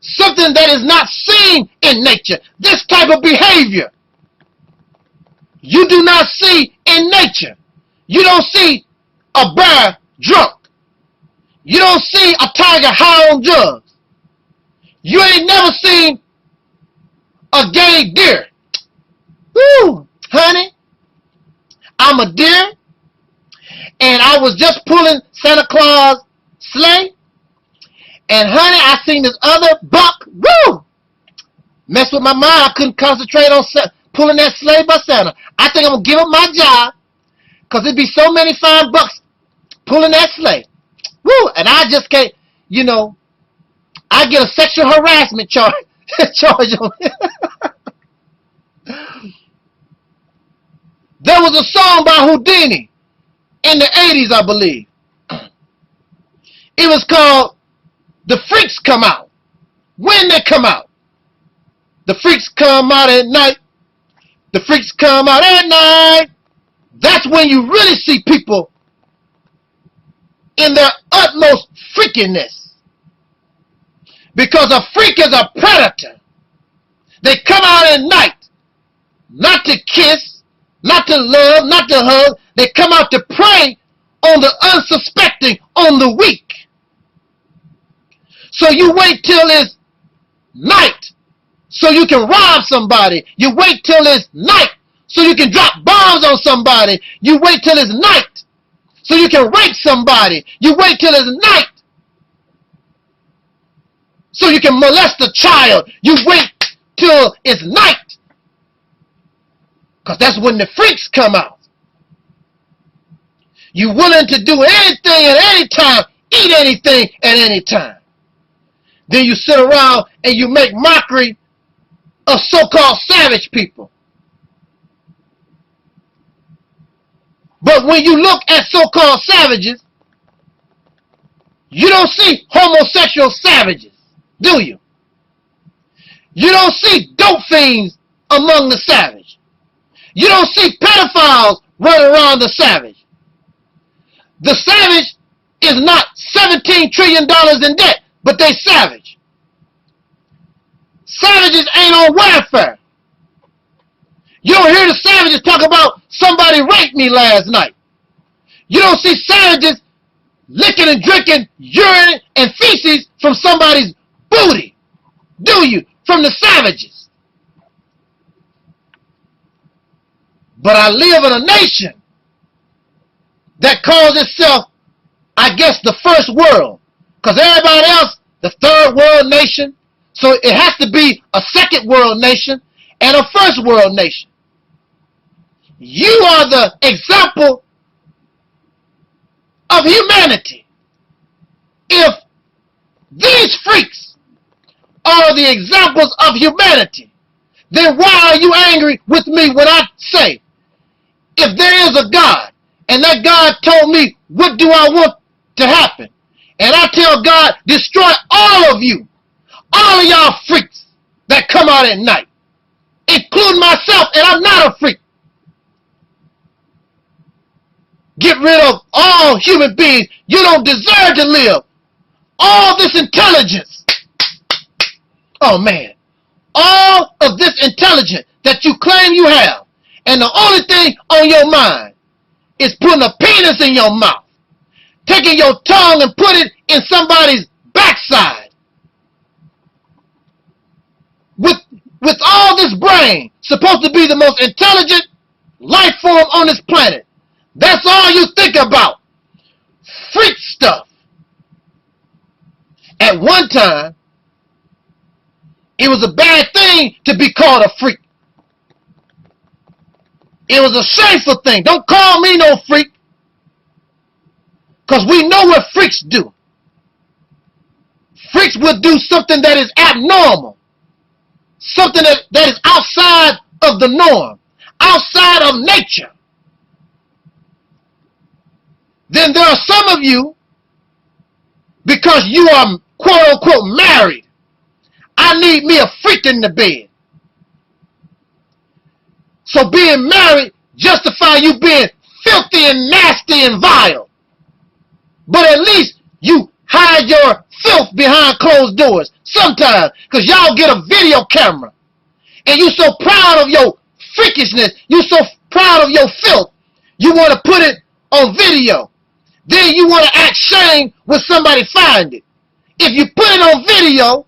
Something that is not seen in nature. This type of behavior you do not see in nature. You don't see a bear drunk. You don't see a tiger high on drugs. You ain't never seen a gay deer. Woo, honey, I'm a deer, and I was just pulling Santa Claus sleigh, and honey, I seen this other buck. Woo, mess with my mind. I couldn't concentrate on pulling that sleigh by Santa. I think I'm gonna give up my job, cause there'd be so many fine bucks pulling that sleigh. Woo, and I just can't, you know, I get a sexual harassment charge on me. There was a song by Houdini in the 80s, I believe. It was called The Freaks Come Out. When they come out? The freaks come out at night. The freaks come out at night. That's when you really see people in their utmost freakiness. Because a freak is a predator. They come out at night, not to kiss, not to love, not to hug. They come out to prey on the unsuspecting, on the weak. So you wait till it's night so you can rob somebody. You wait till it's night so you can drop bombs on somebody. You wait till it's night so you can rape somebody. You wait till it's night so you can molest a child. You wait till it's night, because that's when the freaks come out. You willing to do anything at any time, eat anything at any time. Then you sit around and you make mockery of so-called savage people. But when you look at so-called savages, you don't see homosexual savages, do you? You don't see dope fiends among the savage. You don't see pedophiles running around the savage. The savage is not $17 trillion in debt, but they savage. Savages ain't on welfare. You don't hear the savages talk about somebody raped me last night. You don't see savages licking and drinking urine and feces from somebody's booty, do you? From the savages. But I live in a nation that calls itself, I guess, the first world. Because everybody else, the third world nation, so it has to be a second world nation and a first world nation. You are the example of humanity. If these freaks are the examples of humanity, then why are you angry with me when I say, if there is a God, and that God told me, what do I want to happen? And I tell God, destroy all of you, all of y'all freaks that come out at night, including myself, and I'm not a freak. Get rid of all human beings. You don't deserve to live. All this intelligence. Oh man, all of this intelligence that you claim you have, and the only thing on your mind is putting a penis in your mouth, taking your tongue and put it in somebody's backside. With all this brain, supposed to be the most intelligent life form on this planet, that's all you think about. Freak stuff. At one time, it was a bad thing to be called a freak. It was a shameful thing. Don't call me no freak. Because we know what freaks do. Freaks will do something that is abnormal. Something that is outside of the norm. Outside of nature. Then there are some of you because you are quote unquote married, I need me a freak in the bed. So being married justify you being filthy and nasty and vile. But at least you hide your filth behind closed doors sometimes, because y'all get a video camera. And you so proud of your freakishness, you so proud of your filth, you want to put it on video. Then you want to act shame when somebody find it. If you put it on video,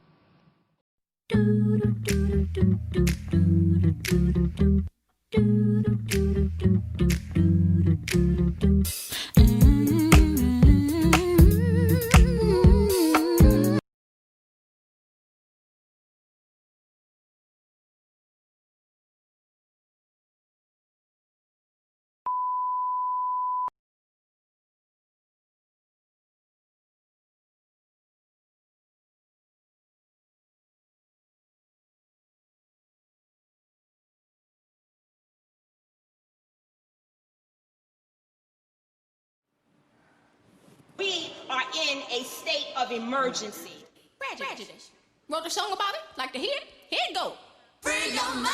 We are in a state of emergency. Prejudice. Wrote a song about it? Like to hear it? Here it go. Free your mind.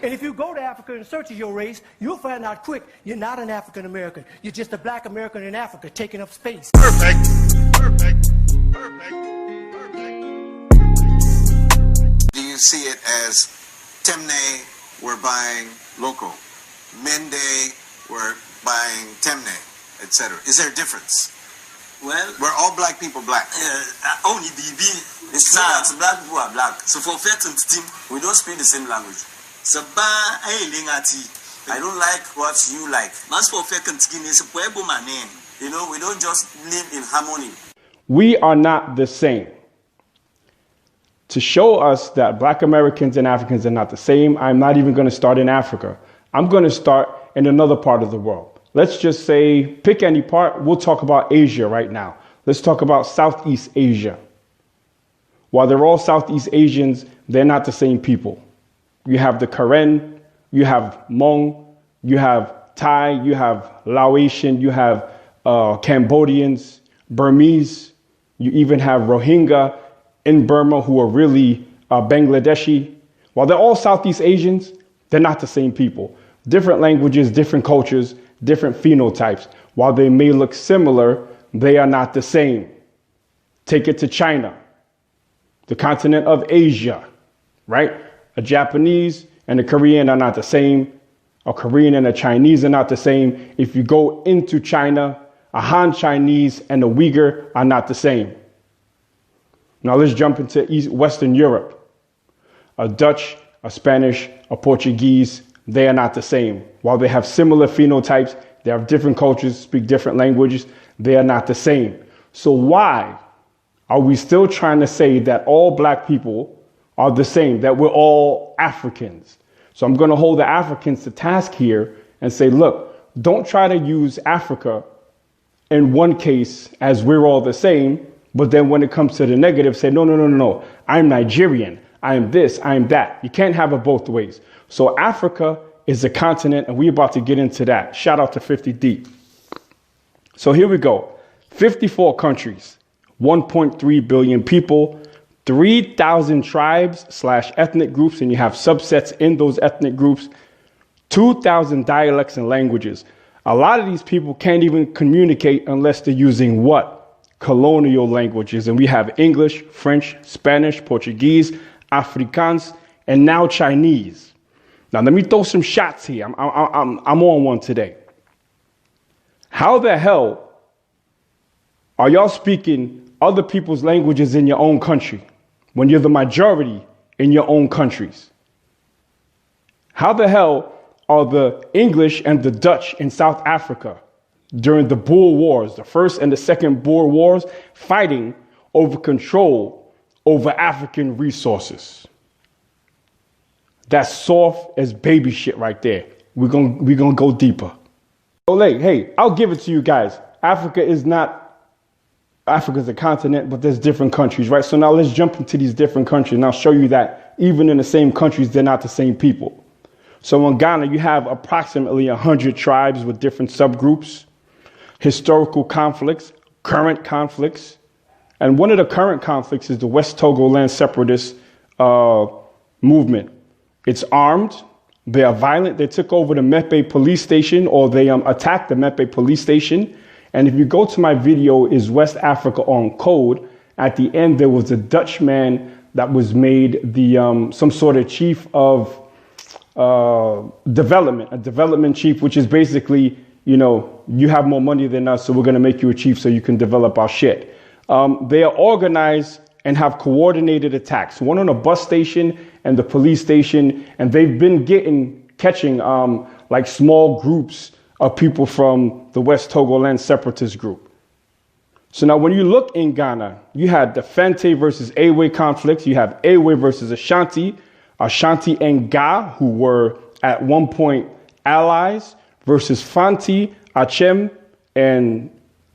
And if you go to Africa and search your race, you'll find out quick you're not an African American. You're just a black American in Africa taking up space. Perfect. Perfect. Perfect. Do you see it as Temne, we're buying local, Mende, we're buying Temne, etc.? Is there a difference? Well, we're all black people black. Only BB, it's black people are black. So for certain team, we don't speak the same language. I don't like what you like. You know, we don't just live in harmony. We are not the same. To show us that black Americans and Africans are not the same, I'm not even going to start in Africa. I'm going to start in another part of the world. Let's just say, pick any part. We'll talk about Asia right now. Let's talk about Southeast Asia. While they're all Southeast Asians, they're not the same people. You have the Karen, you have Hmong, you have Thai, you have Laotian, you have Cambodians, Burmese, you even have Rohingya in Burma who are really Bangladeshi. While they're all Southeast Asians, they're not the same people. Different languages, different cultures, different phenotypes. While they may look similar, they are not the same. Take it to China, the continent of Asia, right? A Japanese and a Korean are not the same. A Korean and a Chinese are not the same. If you go into China, a Han Chinese and a Uyghur are not the same. Now let's jump into Western Europe. A Dutch, a Spanish, a Portuguese, they are not the same. While they have similar phenotypes, they have different cultures, speak different languages, they are not the same. So why are we still trying to say that all black people are the same, that we're all Africans? So I'm going to hold the Africans to task here and say, look, don't try to use Africa in one case as we're all the same, but then when it comes to the negative, say, no, I'm Nigerian, I am this, I am that. You can't have it both ways. So Africa is a continent, and we're about to get into that. Shout out to 50 Deep. So here we go. 54 countries, 1.3 billion people, 3,000 tribes/ethnic groups, and you have subsets in those ethnic groups, 2,000 dialects and languages. A lot of these people can't even communicate unless they're using what? Colonial languages. And we have English, French, Spanish, Portuguese, Afrikaans, and now Chinese. Now, let me throw some shots here. I'm on one today. How the hell are y'all speaking other people's languages in your own country when you're the majority in your own countries? How the hell are the English and the Dutch in South Africa during the Boer Wars, the first and the second Boer Wars, fighting over control over African resources? That's soft as baby shit right there. We're gonna go deeper. So hey, I'll give it to you guys. Africa's a continent, but there's different countries, right? So now let's jump into these different countries and I'll show you that even in the same countries, they're not the same people. So in Ghana, you have approximately 100 tribes with different subgroups, historical conflicts, current conflicts. And one of the current conflicts is the West Togoland separatist movement. It's armed. They are violent. They took over the Mepe police station, or they attacked the Mepe police station. And if you go to my video, Is West Africa on Code? At the end, there was a Dutch man that was made the some sort of chief of development, a development chief, which is basically, you know, you have more money than us, so we're going to make you a chief so you can develop our shit. They are organized and have coordinated attacks, one on a bus station and the police station, and they've been catching like small groups of people from the West Togoland separatist group. So now when you look in Ghana, you had the Fante versus Ewe conflicts. You have Ewe versus Ashanti, Ashanti and Ga, who were at one point allies, versus Fanti, Achem, and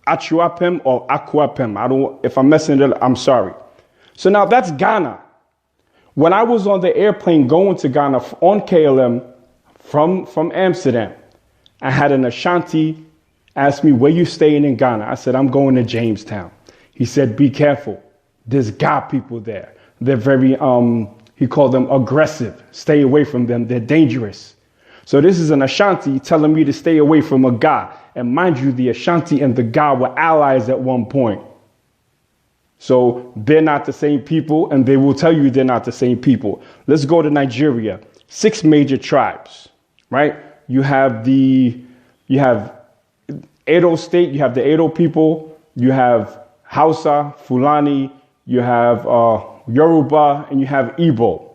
Achuapem or Akuapem. If I'm messing it up, I'm sorry. So now that's Ghana. When I was on the airplane going to Ghana on KLM from Amsterdam, I had an Ashanti ask me, where you staying in Ghana? I said, I'm going to Jamestown. He said, be careful. There's Ga people there. They're very, he called them aggressive. Stay away from them. They're dangerous. So this is an Ashanti telling me to stay away from a Ga. And mind you, the Ashanti and the Ga were allies at one point. So they're not the same people, and they will tell you they're not the same people. Let's go to Nigeria. 6 major tribes, right? You have Edo State, you have the Edo people, you have Hausa, Fulani, you have Yoruba, and you have Igbo.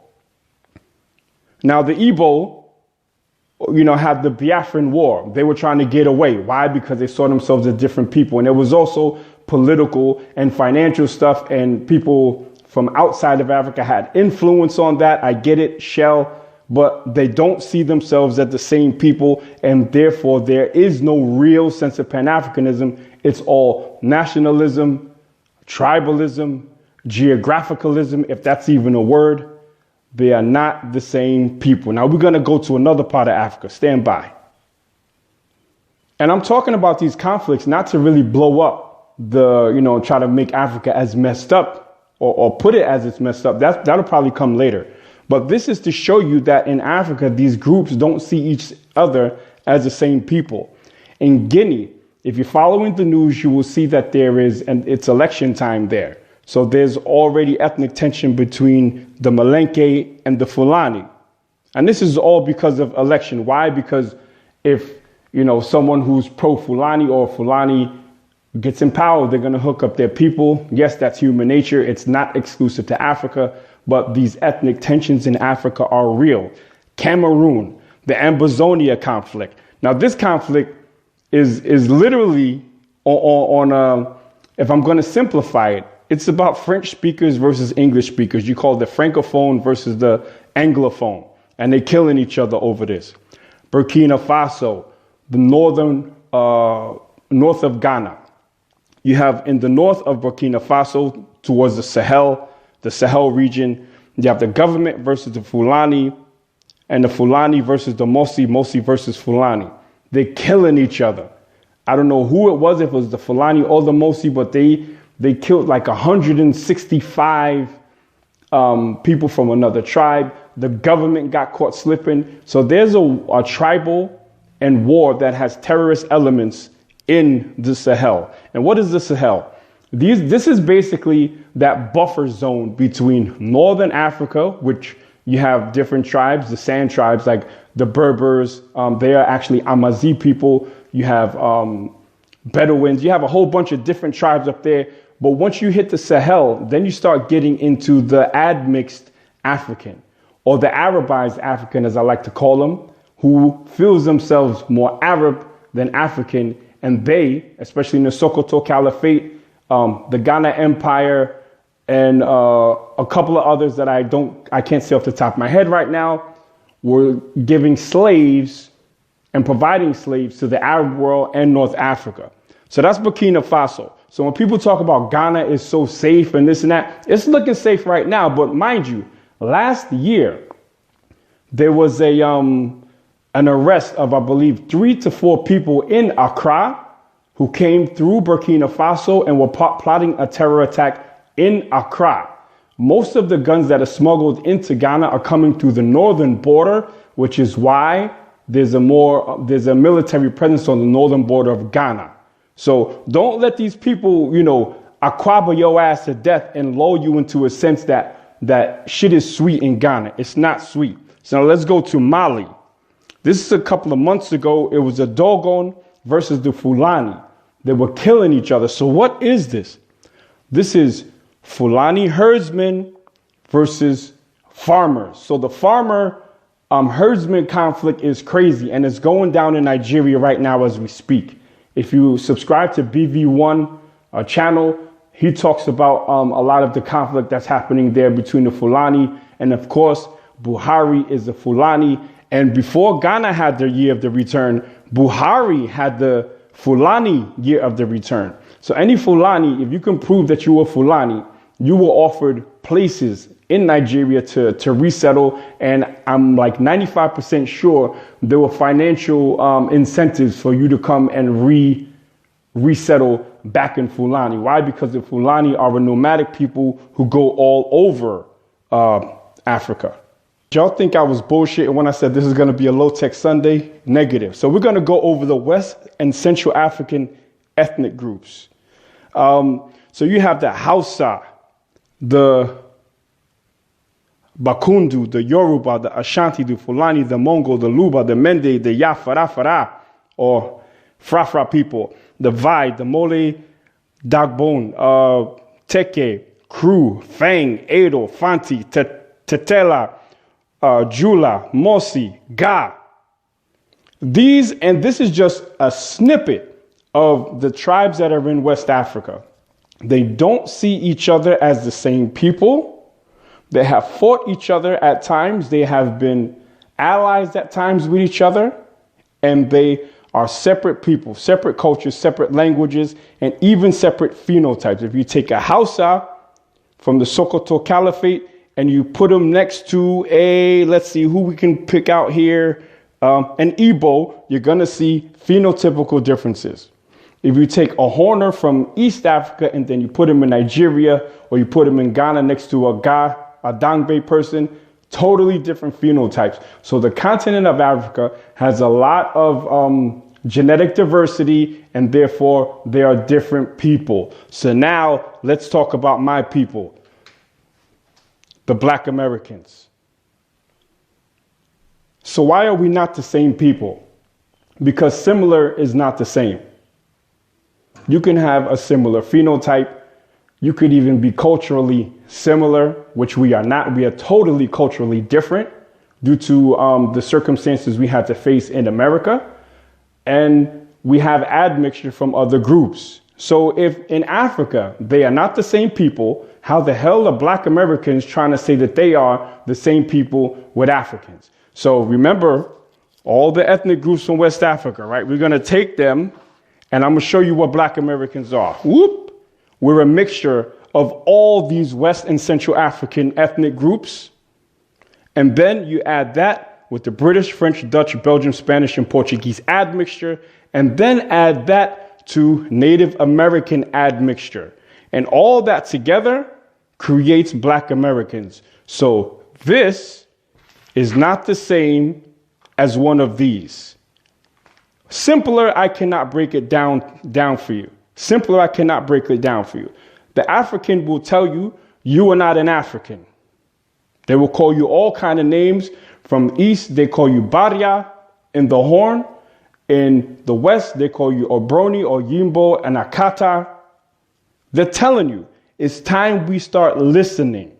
Now the Igbo, had the Biafran War. They were trying to get away. Why? Because they saw themselves as different people. And there was also political and financial stuff, and people from outside of Africa had influence on that. I get it, Shell. But they don't see themselves as the same people, and therefore there is no real sense of Pan-Africanism. It's all nationalism, tribalism, geographicalism, if that's even a word. They are not the same people. Now we're going to go to another part of Africa. Stand by. And I'm talking about these conflicts not to really blow up try to make Africa as messed up or put it as it's messed up. That'll probably come later. But this is to show you that in Africa, these groups don't see each other as the same people. In Guinea, if you're following the news, you will see that it's election time there. So there's already ethnic tension between the Malenke and the Fulani. And this is all because of election. Why? Because if, someone who's pro-Fulani or Fulani gets in power, they're going to hook up their people. Yes, that's human nature. It's not exclusive to Africa. But these ethnic tensions in Africa are real. Cameroon, the Ambazonia conflict. Now, this conflict is literally if I'm going to simplify it, it's about French speakers versus English speakers. You call the Francophone versus the Anglophone, and they're killing each other over this. Burkina Faso, the north of Ghana. You have in the north of Burkina Faso towards the Sahel region, you have the government versus the Fulani, and the Fulani versus the Mosi versus Fulani. They're killing each other. I don't know who it was, if it was the Fulani or the Mosi, but they killed like 165 people from another tribe. The government got caught slipping. So there's a tribal and war that has terrorist elements in the Sahel. And what is the Sahel? This is basically that buffer zone between northern Africa, which you have different tribes, the sand tribes like the Berbers. They are actually Amazi people. You have Bedouins. You have a whole bunch of different tribes up there. But once you hit the Sahel, then you start getting into the admixed African, or the Arabized African, as I like to call them, who feels themselves more Arab than African. And they, especially in the Sokoto Caliphate, the Ghana Empire, and a couple of others that I can't say off the top of my head right now, were giving slaves and providing slaves to the Arab world and North Africa. So that's Burkina Faso. So when people talk about Ghana is so safe and this and that, it's looking safe right now. But mind you, Last year, there was an arrest of, I believe, 3 to 4 people in Accra who came through Burkina Faso and were plotting a terror attack in Accra. Most of the guns that are smuggled into Ghana are coming through the northern border, which is why there's a military presence on the northern border of Ghana. So don't let these people, aquaba your ass to death and lull you into a sense that shit is sweet in Ghana. It's not sweet. So now let's go to Mali. This is a couple of months ago. It was the Dogon versus the Fulani. They were killing each other. So what is this? This is Fulani herdsmen versus farmers. So the farmer herdsman conflict is crazy, and it's going down in Nigeria right now as we speak. If you subscribe to BV1 channel, he talks about a lot of the conflict that's happening there between the Fulani, and of course, Buhari is the Fulani. And before Ghana had their year of the return, Buhari had the Fulani year of the return. So any Fulani, if you can prove that you were Fulani, you were offered places in Nigeria to resettle. And I'm like 95% sure there were financial incentives for you to come and resettle back in Fulani. Why? Because the Fulani are a nomadic people who go all over Africa. Y'all think I was bullshitting when I said this is going to be a low-tech Sunday? Negative. So we're going to go over the West and Central African ethnic groups. So you have the Hausa, the Bakundu, the Yoruba, the Ashanti, the Fulani, the Mongol, the Luba, the Mende, the Yafarafara, or Frafra people, the Vai, the Mole, Dagbon, Teke, Kru, Fang, Edo, Fanti, Tetela, Jula, Mosi, Ga. This is just a snippet of the tribes that are in West Africa. They don't see each other as the same people. They have fought each other at times. They have been allies at times with each other. And they are separate people, separate cultures, separate languages, and even separate phenotypes. If you take a Hausa from the Sokoto Caliphate and you put them next to let's see who we can pick out here, an Igbo, you're going to see phenotypical differences. If you take a Horner from East Africa and then you put him in Nigeria, or you put him in Ghana next to a Dangbe person, totally different phenotypes. So the continent of Africa has a lot of genetic diversity, and therefore they are different people. So now let's talk about my people, the Black Americans. So why are we not the same people? Because similar is not the same. You can have a similar phenotype. You could even be culturally similar, which we are not. We are totally culturally different due to the circumstances we had to face in America. And we have admixture from other groups. So if in Africa, they are not the same people, how the hell are Black Americans trying to say that they are the same people with Africans? So remember all the ethnic groups from West Africa, right? We're going to take them and I'm going to show you what Black Americans are. Whoop! We're a mixture of all these West and Central African ethnic groups. And then you add that with the British, French, Dutch, Belgian, Spanish, and Portuguese admixture. And then add that to Native American admixture. And all that together creates Black Americans. So this is not the same as one of these. Simpler, I cannot break it down for you. Simpler, I cannot break it down for you. The African will tell you, you are not an African. They will call you all kind of names. From East, they call you Baria in the Horn. In the West, they call you Obroni or Yimbo and Akata. They're telling you, it's time we start listening,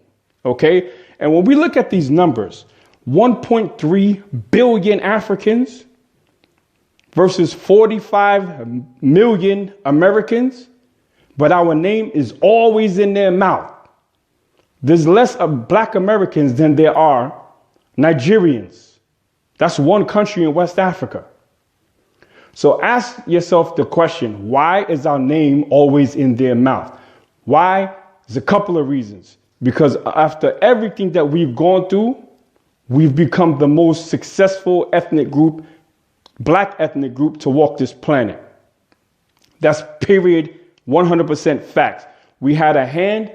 okay? And when we look at these numbers, 1.3 billion Africans versus 45 million Americans, but our name is always in their mouth. There's less of Black Americans than there are Nigerians. That's one country in West Africa. So ask yourself the question, why is our name always in their mouth? Why? There's a couple of reasons. Because after everything that we've gone through, we've become the most successful ethnic group, black ethnic group to walk this planet. That's period, 100% fact. We had a hand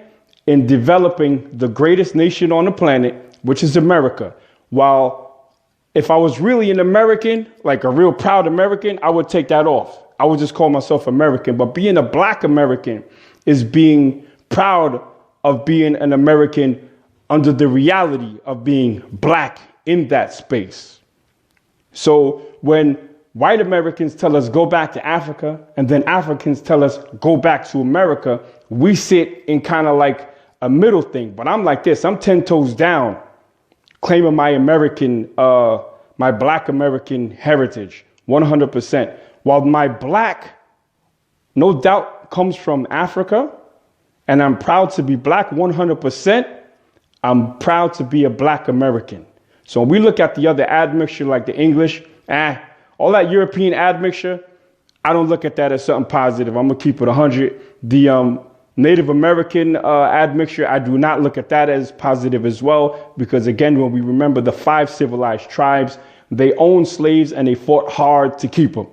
in developing the greatest nation on the planet, which is America. While if I was really an American, like a real proud American, I would take that off. I would just call myself American. But being a black American is being proud of being an American under the reality of being black in that space. So when white Americans tell us go back to Africa, and then Africans tell us go back to America, we sit in kind of like a middle thing. But I'm like this, I'm 10 toes down, claiming my American, my black American heritage, 100%. While my black, no doubt, comes from Africa, and I'm proud to be black 100%, I'm proud to be a black American. So when we look at the other admixture, like the English, all that European admixture, I don't look at that as something positive. I'm gonna keep it 100. The Native American admixture, I do not look at that as positive as well, because again, when we remember the 5 civilized tribes, they owned slaves and they fought hard to keep them.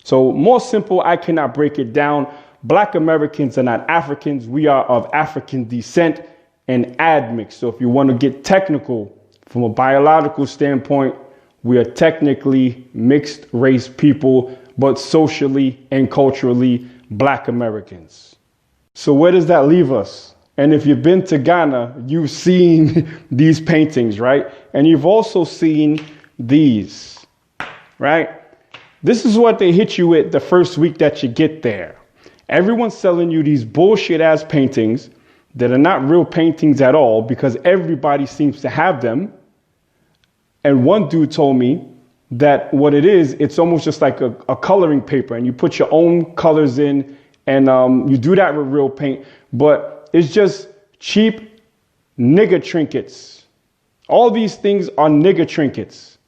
So more simple, I cannot break it down. Black Americans are not Africans. We are of African descent and admixed. So if you want to get technical from a biological standpoint, we are technically mixed race people, but socially and culturally black Americans. So where does that leave us? And if you've been to Ghana, you've seen these paintings, right? And you've also seen these, right? This is what they hit you with the first week that you get there. Everyone's selling you these bullshit ass paintings that are not real paintings at all, because everybody seems to have them. And one dude told me that what it is, it's almost just like a coloring paper, and you put your own colors in, and you do that with real paint, but it's just cheap nigger trinkets. All these things are nigger trinkets.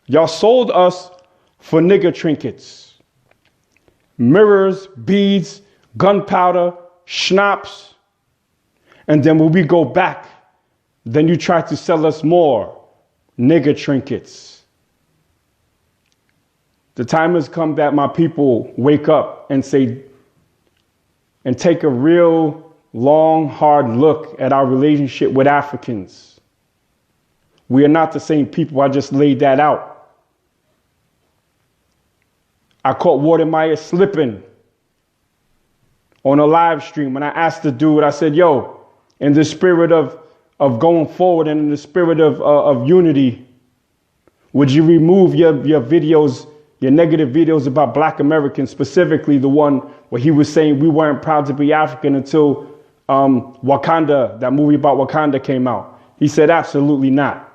Y'all sold us for nigger trinkets. Mirrors, beads, gunpowder, schnapps. And then when we go back, then you try to sell us more nigger trinkets. The time has come that my people wake up and say, and take a real long, hard look at our relationship with Africans. We are not the same people. I just laid that out. I caught Watermeyer slipping on a live stream when I asked the dude, I said, yo, in the spirit of going forward and in the spirit of unity, would you remove your videos, your negative videos about black Americans, specifically the one where he was saying we weren't proud to be African until Wakanda, that movie about Wakanda came out? He said, absolutely not.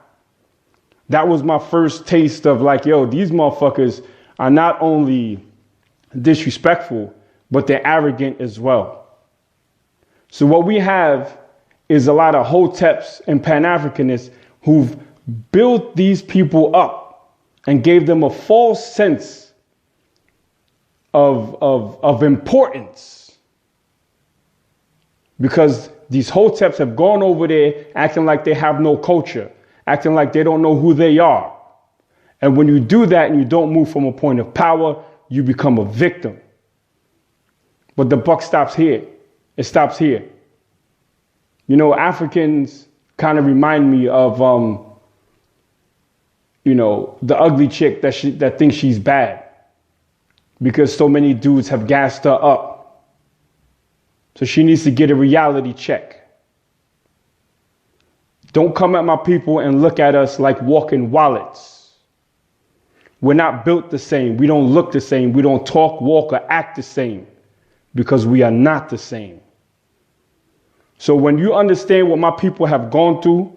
That was my first taste of like, yo, these motherfuckers are not only disrespectful, but they're arrogant as well. So what we have is a lot of hoteps and Pan-Africanists who've built these people up and gave them a false sense of importance. Because these hoteps have gone over there acting like they have no culture, acting like they don't know who they are. And when you do that and you don't move from a point of power, you become a victim. But the buck stops here. It stops here. You know, Africans kind of remind me of, the ugly chick that thinks she's bad because so many dudes have gassed her up. So she needs to get a reality check. Don't come at my people and look at us like walking wallets. We're not built the same. We don't look the same. We don't talk, walk, or act the same because we are not the same. So when you understand what my people have gone through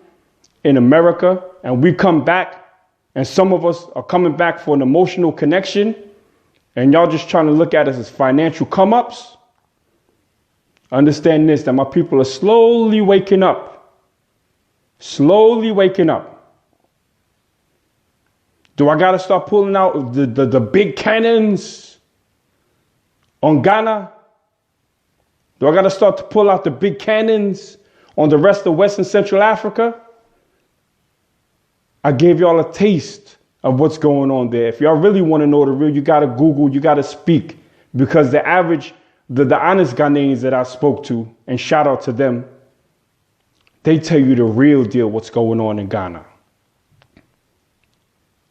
in America, and we come back, and some of us are coming back for an emotional connection, and y'all just trying to look at us as financial come-ups, understand this, that my people are slowly waking up. Slowly waking up. Do I got to start pulling out the big cannons on Ghana? Do I got to start to pull out the big cannons on the rest of West and Central Africa, I gave y'all a taste of what's going on there. If y'all really want to know the real, you got to Google, you got to speak, because the average, the honest Ghanaians that I spoke to, and shout out to them, they tell you the real deal, what's going on in Ghana.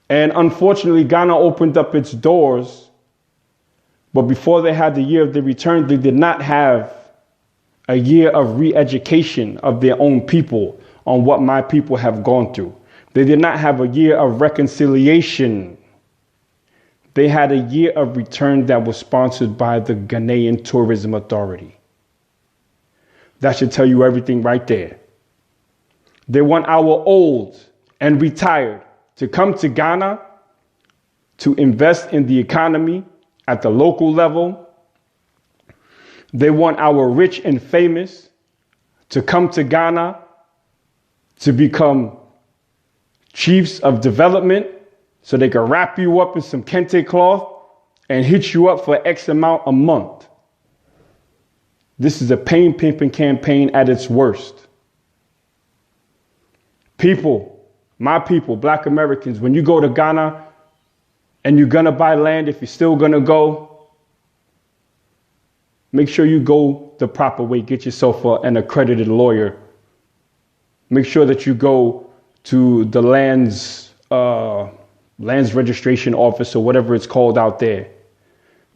And unfortunately, Ghana opened up its doors, but before they had the year of the return, they did not have a year of re-education of their own people on what my people have gone through. They did not have a year of reconciliation. They had a year of return that was sponsored by the Ghanaian Tourism Authority. That should tell you everything right there. They want our old and retired to come to Ghana to invest in the economy at the local level. They want our rich and famous to come to Ghana to become chiefs of development so they can wrap you up in some kente cloth and hit you up for X amount a month. This is a pain pimping campaign at its worst. People, my people, Black Americans, when you go to Ghana and you're going to buy land, if you're still going to go, make sure you go the proper way. Get yourself an accredited lawyer. Make sure that you go to the lands registration office or whatever it's called out there,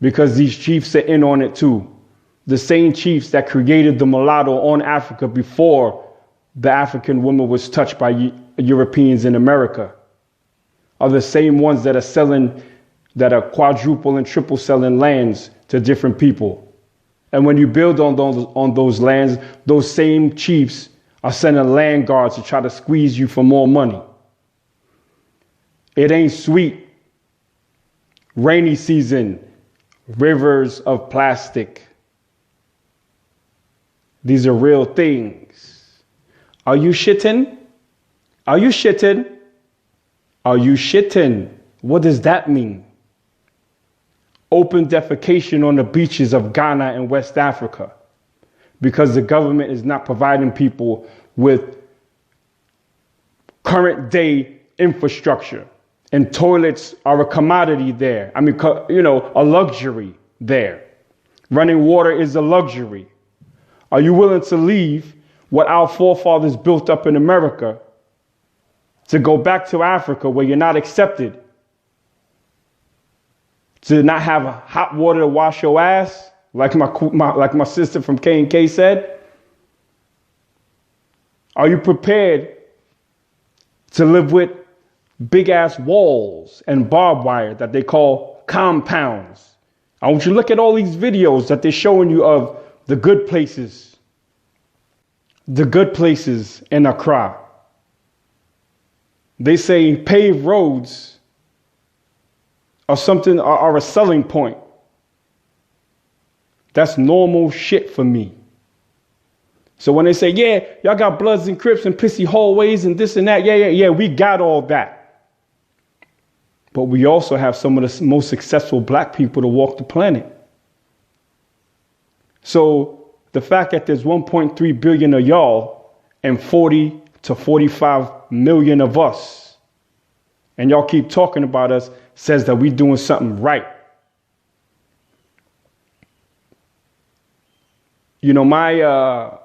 because these chiefs are in on it too. The same chiefs that created the mulatto on Africa before the African woman was touched by Europeans in America are the same ones that are quadruple and triple selling lands to different people. And when you build on those lands, those same chiefs are sending land guards to try to squeeze you for more money. It ain't sweet. Rainy season, rivers of plastic. These are real things. Are you shitting? Are you shitting? Are you shitting? What does that mean? Open defecation on the beaches of Ghana and West Africa because the government is not providing people with current day infrastructure, and toilets are a commodity there. I mean, a luxury there. Running water is a luxury. Are you willing to leave what our forefathers built up in America to go back to Africa where you're not accepted, to not have hot water to wash your ass, like my sister from K&K said? Are you prepared to live with big ass walls and barbed wire that they call compounds? I want you to look at all these videos that they're showing you of the good places in Accra. They say paved roads are a selling point. That's normal shit for me. So when they say, yeah, y'all got Bloods and Crips and pissy hallways and this and that, yeah, we got all that. But we also have some of the most successful Black people to walk the planet. So the fact that there's 1.3 billion of y'all and 40 to 45 million of us, and y'all keep talking about us, says that we're doing something right. You know, my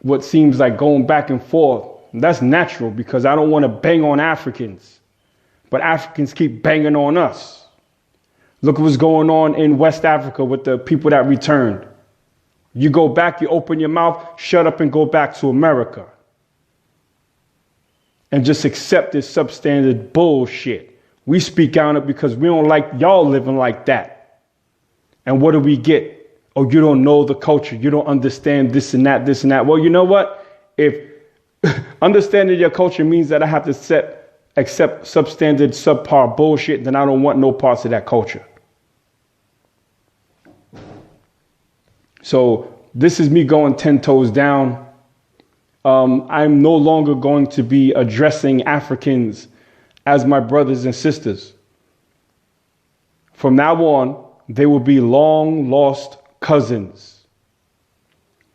what seems like going back and forth, that's natural because I don't want to bang on Africans, but Africans keep banging on us. Look what's going on in West Africa with the people that returned. You go back, you open your mouth, shut up and go back to America. And just accept this substandard bullshit. We speak on it because we don't like y'all living like that. And what do we get? Oh, you don't know the culture. You don't understand this and that, this and that. Well, you know what? If understanding your culture means that I have to accept substandard, subpar bullshit, then I don't want no parts of that culture. So this is me going 10 toes down. I'm no longer going to be addressing Africans as my brothers and sisters. From now on, they will be long lost cousins.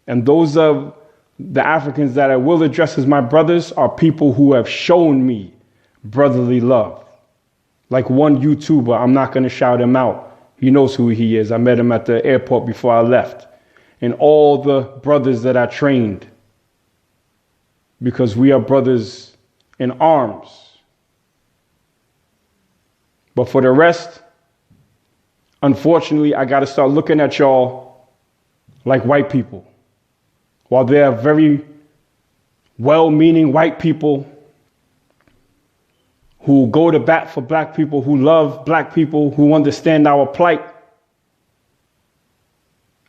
And those of the Africans that I will address as my brothers are people who have shown me brotherly love. Like one YouTuber, I'm not going to shout him out. He knows who he is. I met him at the airport before I left. And all the brothers that I trained, because we are brothers in arms. But for the rest, unfortunately, I got to start looking at y'all like white people. While they are very well-meaning white people who go to bat for black people, who love black people, who understand our plight,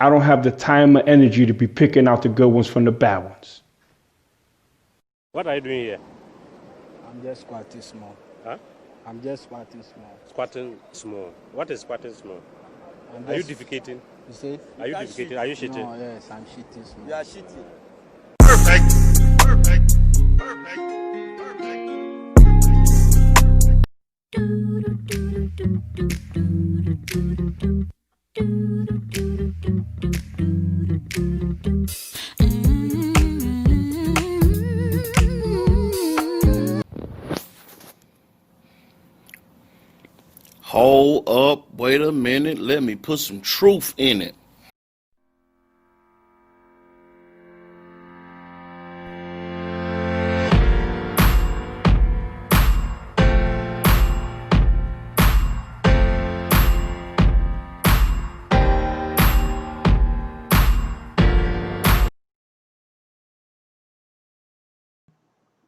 I don't have the time or energy to be picking out the good ones from the bad ones. What are you doing here? I'm just squatting small. Huh? I'm just squatting small. Squatting small. What is squatting small? Are you defecating? You see? Are you defecating? Are you shitting? No, yes, I'm shitting small. You are shitting. Perfect. Perfect. Perfect. Hold up, wait a minute, let me put some truth in it.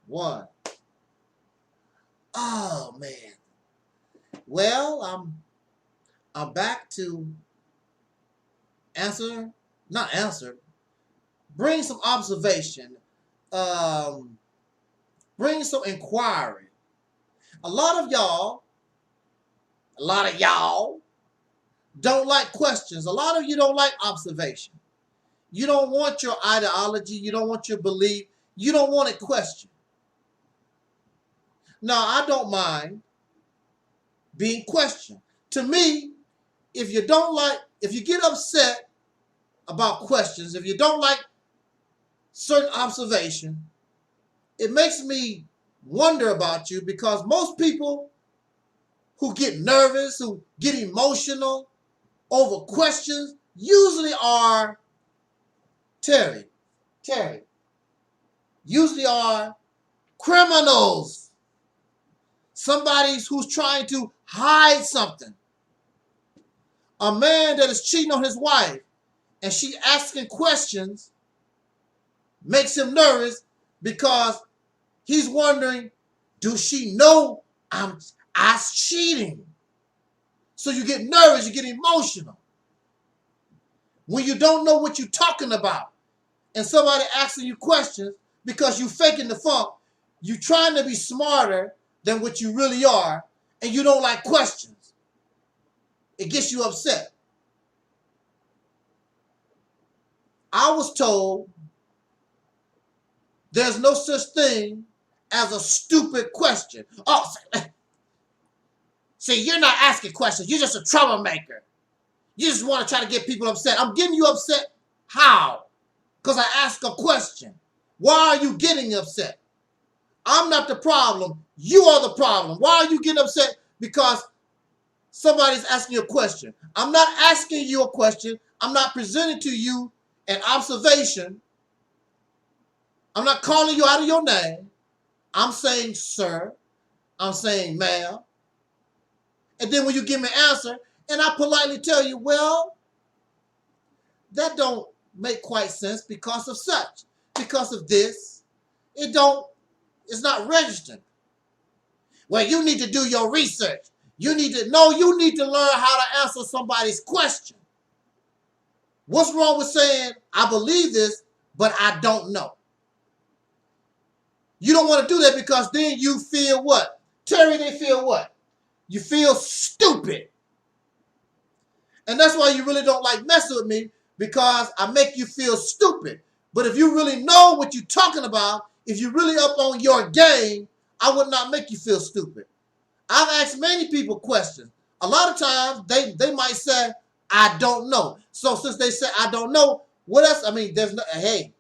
One. Oh man. Well, I'm back to bring some observation, bring some inquiry. A lot of y'all don't like questions. A lot of you don't like observation. You don't want your ideology. You don't want your belief. You don't want it questioned. Now, I don't mind being questioned. To me, if you get upset about questions, if you don't like certain observation, it makes me wonder about you, because most people who get nervous, who get emotional over questions, usually are usually are criminals. Somebody who's trying to hide something. A man that is cheating on his wife and she asking questions makes him nervous, because he's wondering, does she know I'm cheating? So you get nervous, you get emotional. When you don't know what you're talking about and somebody asking you questions because you faking the funk, you trying to be smarter than what you really are, and you don't like questions. It gets you upset. I was told there's no such thing as a stupid question. Oh, see, you're not asking questions. You're just a troublemaker. You just want to try to get people upset. I'm getting you upset. How? Because I asked a question. Why are you getting upset? I'm not the problem. You are the problem. Why are you getting upset? Because somebody's asking you a question. I'm not asking you a question. I'm not presenting to you an observation. I'm not calling you out of your name. I'm saying sir. I'm saying ma'am. And then when you give me an answer, and I politely tell you, well, that don't make quite sense because of such, because of this. It's not registered. Well, you need to do your research. You need to learn how to answer somebody's question. What's wrong with saying, I believe this, but I don't know? You don't want to do that, because then you feel what? Terry, they feel what? You feel stupid. And that's why you really don't like messing with me, because I make you feel stupid. But if you really know what you're talking about, if you're really up on your game, I would not make you feel stupid. I've asked many people questions. A lot of times they might say, I don't know. So since they say I don't know, What else? I mean, there's no, hey.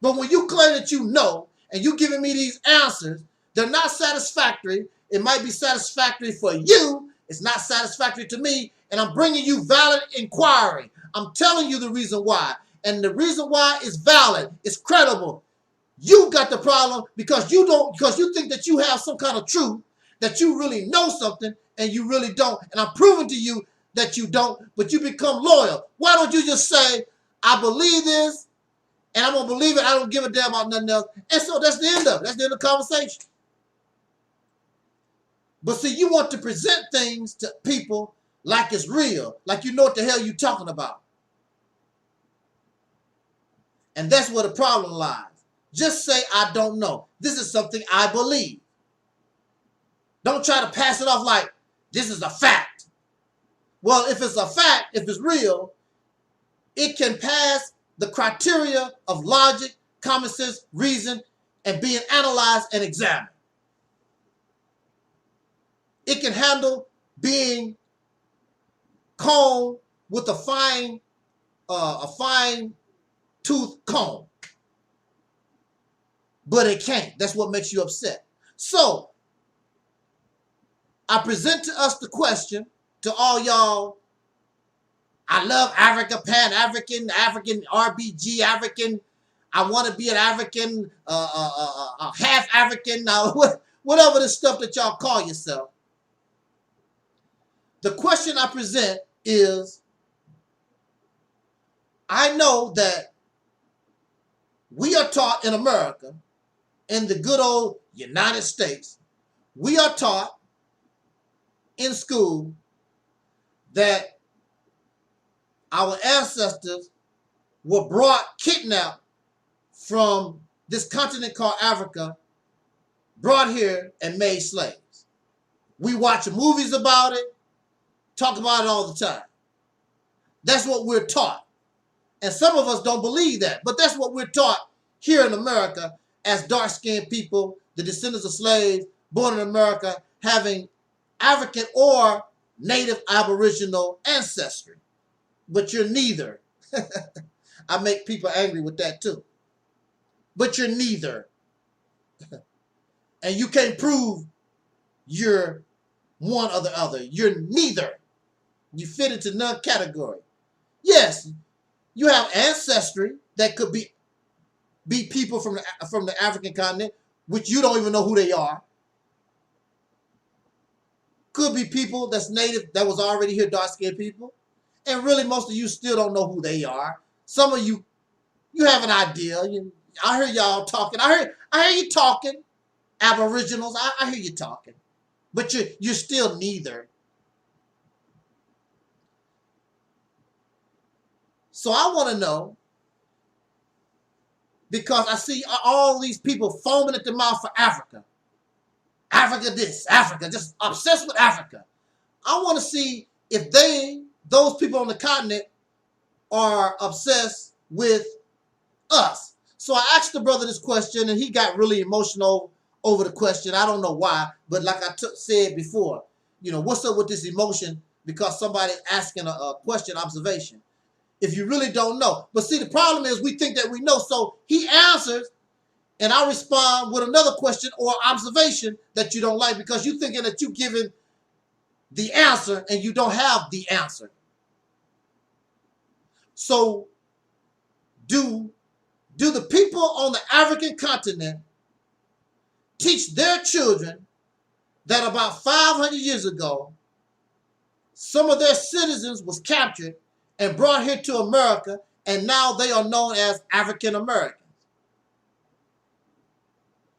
But when you claim that you know, and you giving me these answers, they're not satisfactory. It might be satisfactory for you. It's not satisfactory to me. And I'm bringing you valid inquiry. I'm telling you the reason why. And the reason why is valid. It's credible. You got the problem because you think that you have some kind of truth, that you really know something, and you really don't. And I'm proving to you that you don't, but you become loyal. Why don't you just say, I believe this, and I'm going to believe it. I don't give a damn about nothing else. And so that's the end of it. That's the end of the conversation. But see, you want to present things to people like it's real, like you know what the hell you're talking about. And that's where the problem lies. Just say, I don't know. This is something I believe. Don't try to pass it off like this is a fact. Well, if it's a fact, if it's real, it can pass the criteria of logic, common sense, reason, and being analyzed and examined. It can handle being combed with a fine tooth comb. But it can't. That's what makes you upset. So, I present to us the question, to all y'all, I love Africa, Pan-African, African, RBG, African, I want to be an African, half African, whatever the stuff that y'all call yourself. The question I present is, I know that we are taught in America, in the good old United States, we are taught in school that our ancestors were kidnapped from this continent called Africa, brought here and made slaves. We watch movies about it, talk about it all the time. That's what we're taught. And some of us don't believe that, but that's what we're taught here in America as dark-skinned people, the descendants of slaves born in America, having African or native aboriginal ancestry. But you're neither. I make people angry with that too. But you're neither. And you can't prove you're one or the other. You're neither. You fit into none category. Yes, you have ancestry that could be people from the African continent, which you don't even know who they are. Could be people that's native, that was already here, dark-skinned people. And really, most of you still don't know who they are. Some of you, you have an idea. I hear y'all talking. I hear you talking, aboriginals. I hear you talking. But you're still neither. So I want to know, because I see all these people foaming at the mouth for Africa. Africa this, Africa, just obsessed with Africa. I want to see if those people on the continent are obsessed with us. So I asked the brother this question, and he got really emotional over the question. I don't know why, but like I said before, what's up with this emotion? Because somebody asking a question, observation. If you really don't know. But see, the problem is we think that we know. So he answers, and I respond with another question or observation that you don't like, because you're thinking that you're giving the answer and you don't have the answer. So do the people on the African continent teach their children that about 500 years ago, some of their citizens was captured and brought here to America, and now they are known as African Americans?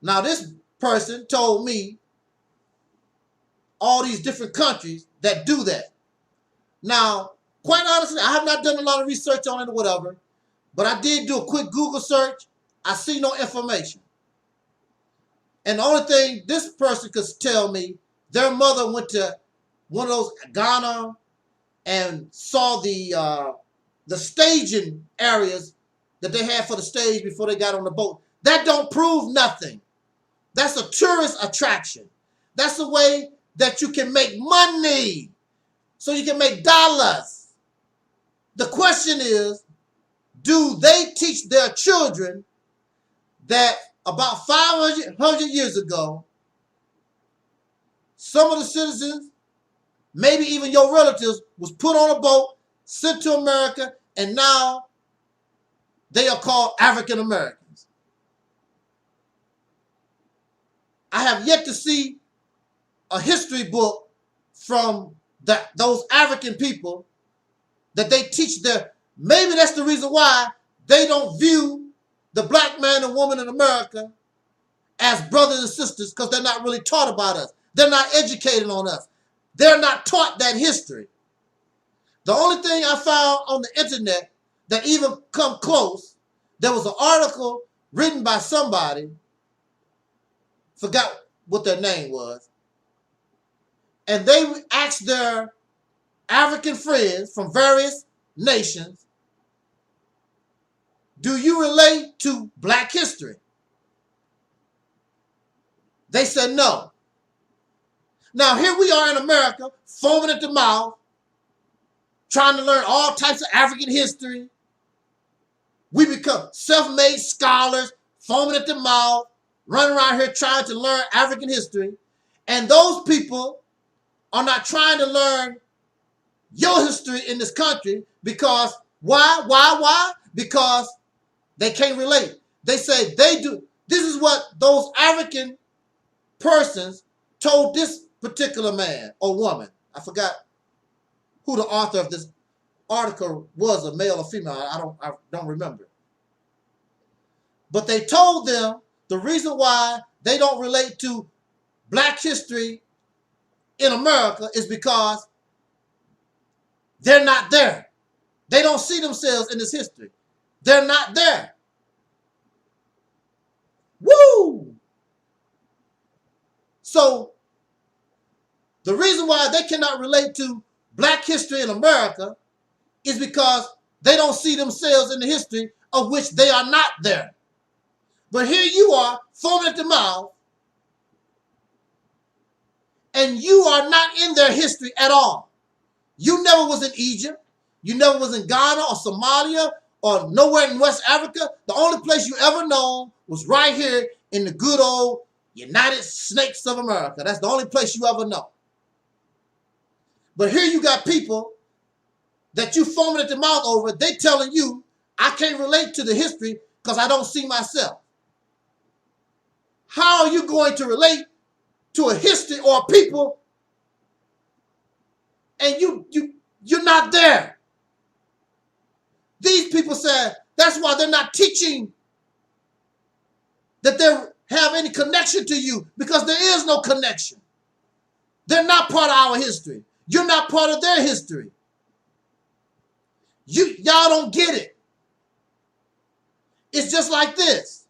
Now, this person told me all these different countries that do that. Now, quite honestly, I have not done a lot of research on it or whatever, but I did do a quick Google search. I see no information. And the only thing this person could tell me, their mother went to one of those Ghana and saw the staging areas that they had for the stage before they got on the boat. That don't prove nothing. That's a tourist attraction. That's a way that you can make money, so you can make dollars. The question is, do they teach their children that about 500 years ago, some of the citizens, maybe even your relatives, was put on a boat, sent to America, and now they are called African Americans? I have yet to see a history book from those African people that they teach their, maybe that's the reason why they don't view the black man and woman in America as brothers and sisters, because they're not really taught about us. They're not educated on us. They're not taught that history. The only thing I found on the internet that even come close, there was an article written by somebody, forgot what their name was, and they asked their African friends from various nations, do you relate to black history? They said no. Now here we are in America, foaming at the mouth, trying to learn all types of African history. We become self-made scholars, foaming at the mouth, running around here trying to learn African history. And those people are not trying to learn your history in this country because, why? Because they can't relate. They say they do. This is what those African persons told this particular man or woman. I forgot who the author of this article was, a male or female. I don't remember. But they told them the reason why they don't relate to black history in America is because they're not there. They don't see themselves in this history. They're not there. Woo! So the reason why they cannot relate to black history in America is because they don't see themselves in the history of which they are not there. But here you are, foaming at the mouth, and you are not in their history at all. You never was in Egypt. You never was in Ghana or Somalia or nowhere in West Africa. The only place you ever known was right here in the good old United Snakes of America. That's the only place you ever know. But here you got people that you foaming at the mouth over. They telling you, I can't relate to the history because I don't see myself. How are you going to relate to a history or a people and you're not there? These people said that's why they're not teaching that they have any connection to you, because there is no connection. They're not part of our history. You're not part of their history. Y'all don't get it. It's just like this.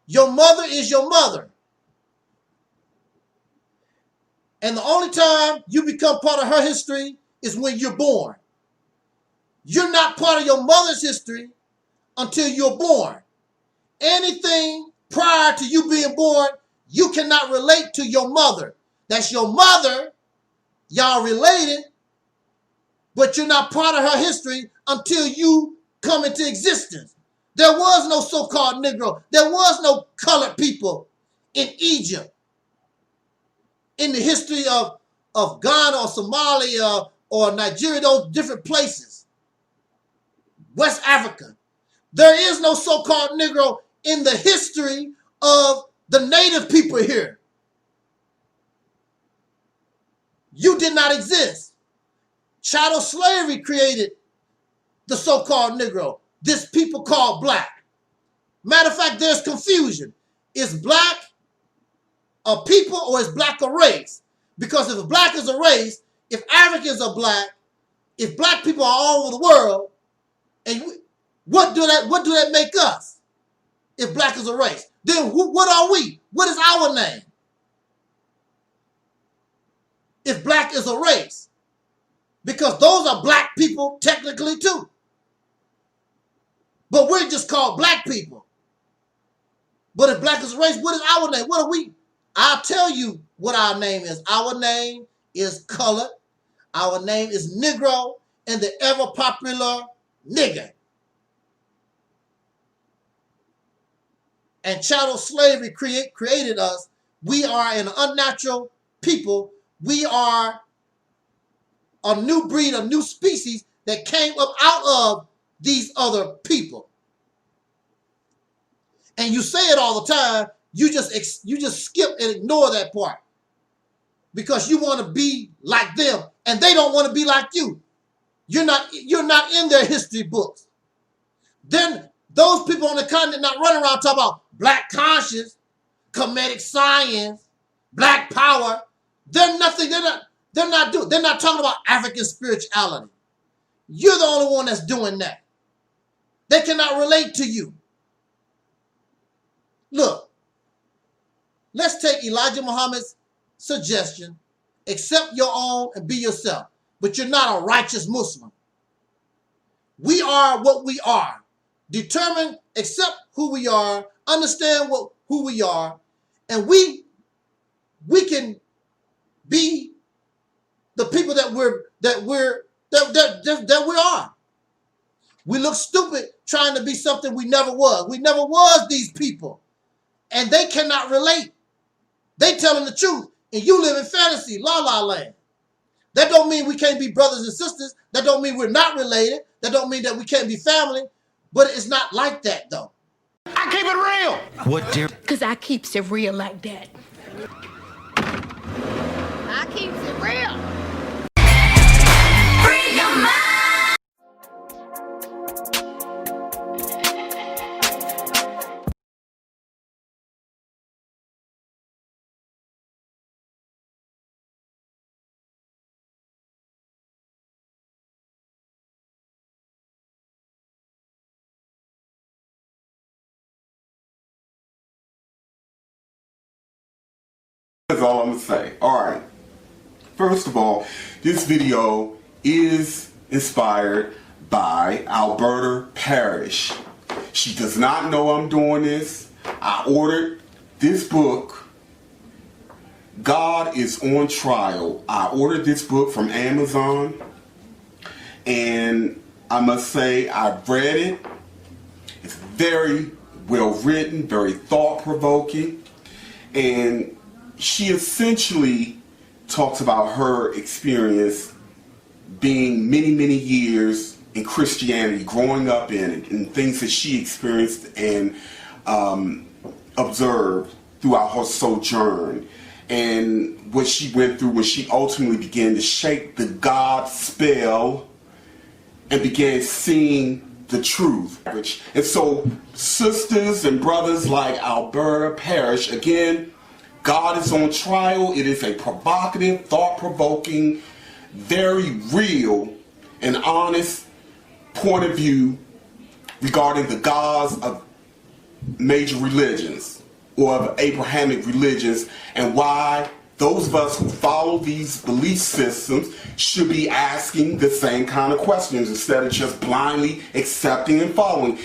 Your mother is your mother. And the only time you become part of her history is when you're born. You're not part of your mother's history until you're born. Anything prior to you being born, you cannot relate to your mother. That's your mother. Y'all related, but you're not part of her history until you come into existence. There was no so-called Negro. There was no colored people in Egypt, in the history of Ghana or Somalia or Nigeria, those different places. West Africa. There is no so-called Negro in the history of the native people here. You did not exist. Chattel slavery created the so-called Negro, this people called black. Matter of fact, there's confusion. Is black a people or is black a race? Because if black is a race, if Africans are black, if black people are all over the world, and what do that make us? If black is a race, then what are we? What is our name? If black is a race, because those are black people technically too. But we're just called black people. But if black is a race, what is our name? What are we? I'll tell you what our name is. Our name is colored. Our name is Negro, and the ever popular nigger. And chattel slavery created us. We are an unnatural people. We are a new breed, a new species that came up out of these other people. And you say it all the time. You just skip and ignore that part because you want to be like them, and they don't want to be like you. You're not in their history books. Then those people on the continent not running around talking about black conscience, comedic science, black power. They're nothing. They're not talking about African spirituality. You're the only one that's doing that. They cannot relate to you. Look, let's take Elijah Muhammad's suggestion. Accept your own and be yourself. But you're not a righteous Muslim. We are what we are. Determine, accept who we are, understand who we are, and we can be the people that we are. We look stupid trying to be something we never was. We never was these people. And they cannot relate. They telling the truth. And you live in fantasy, la la land. That don't mean we can't be brothers and sisters. That don't mean we're not related. That don't mean that we can't be family. But it's not like that though. I keep it real. What, dear? Because I keeps it real like that. I keeps it real. Free your mind. That's all I'm gonna say. Alright. First of all, this video is inspired by Alberta Parrish. She does not know I'm doing this. I ordered this book, God is on Trial. I ordered this book from Amazon, and I must say I've read it. It's very well written, very thought-provoking, and she essentially talks about her experience being many, many years in Christianity, growing up in it, and things that she experienced and observed throughout her sojourn, and what she went through when she ultimately began to shake the God spell and began seeing the truth. And so sisters and brothers like Alberta Parrish, again, God is on Trial. It is a provocative, thought-provoking, very real and honest point of view regarding the gods of major religions or of Abrahamic religions, and why those of us who follow these belief systems should be asking the same kind of questions instead of just blindly accepting and following.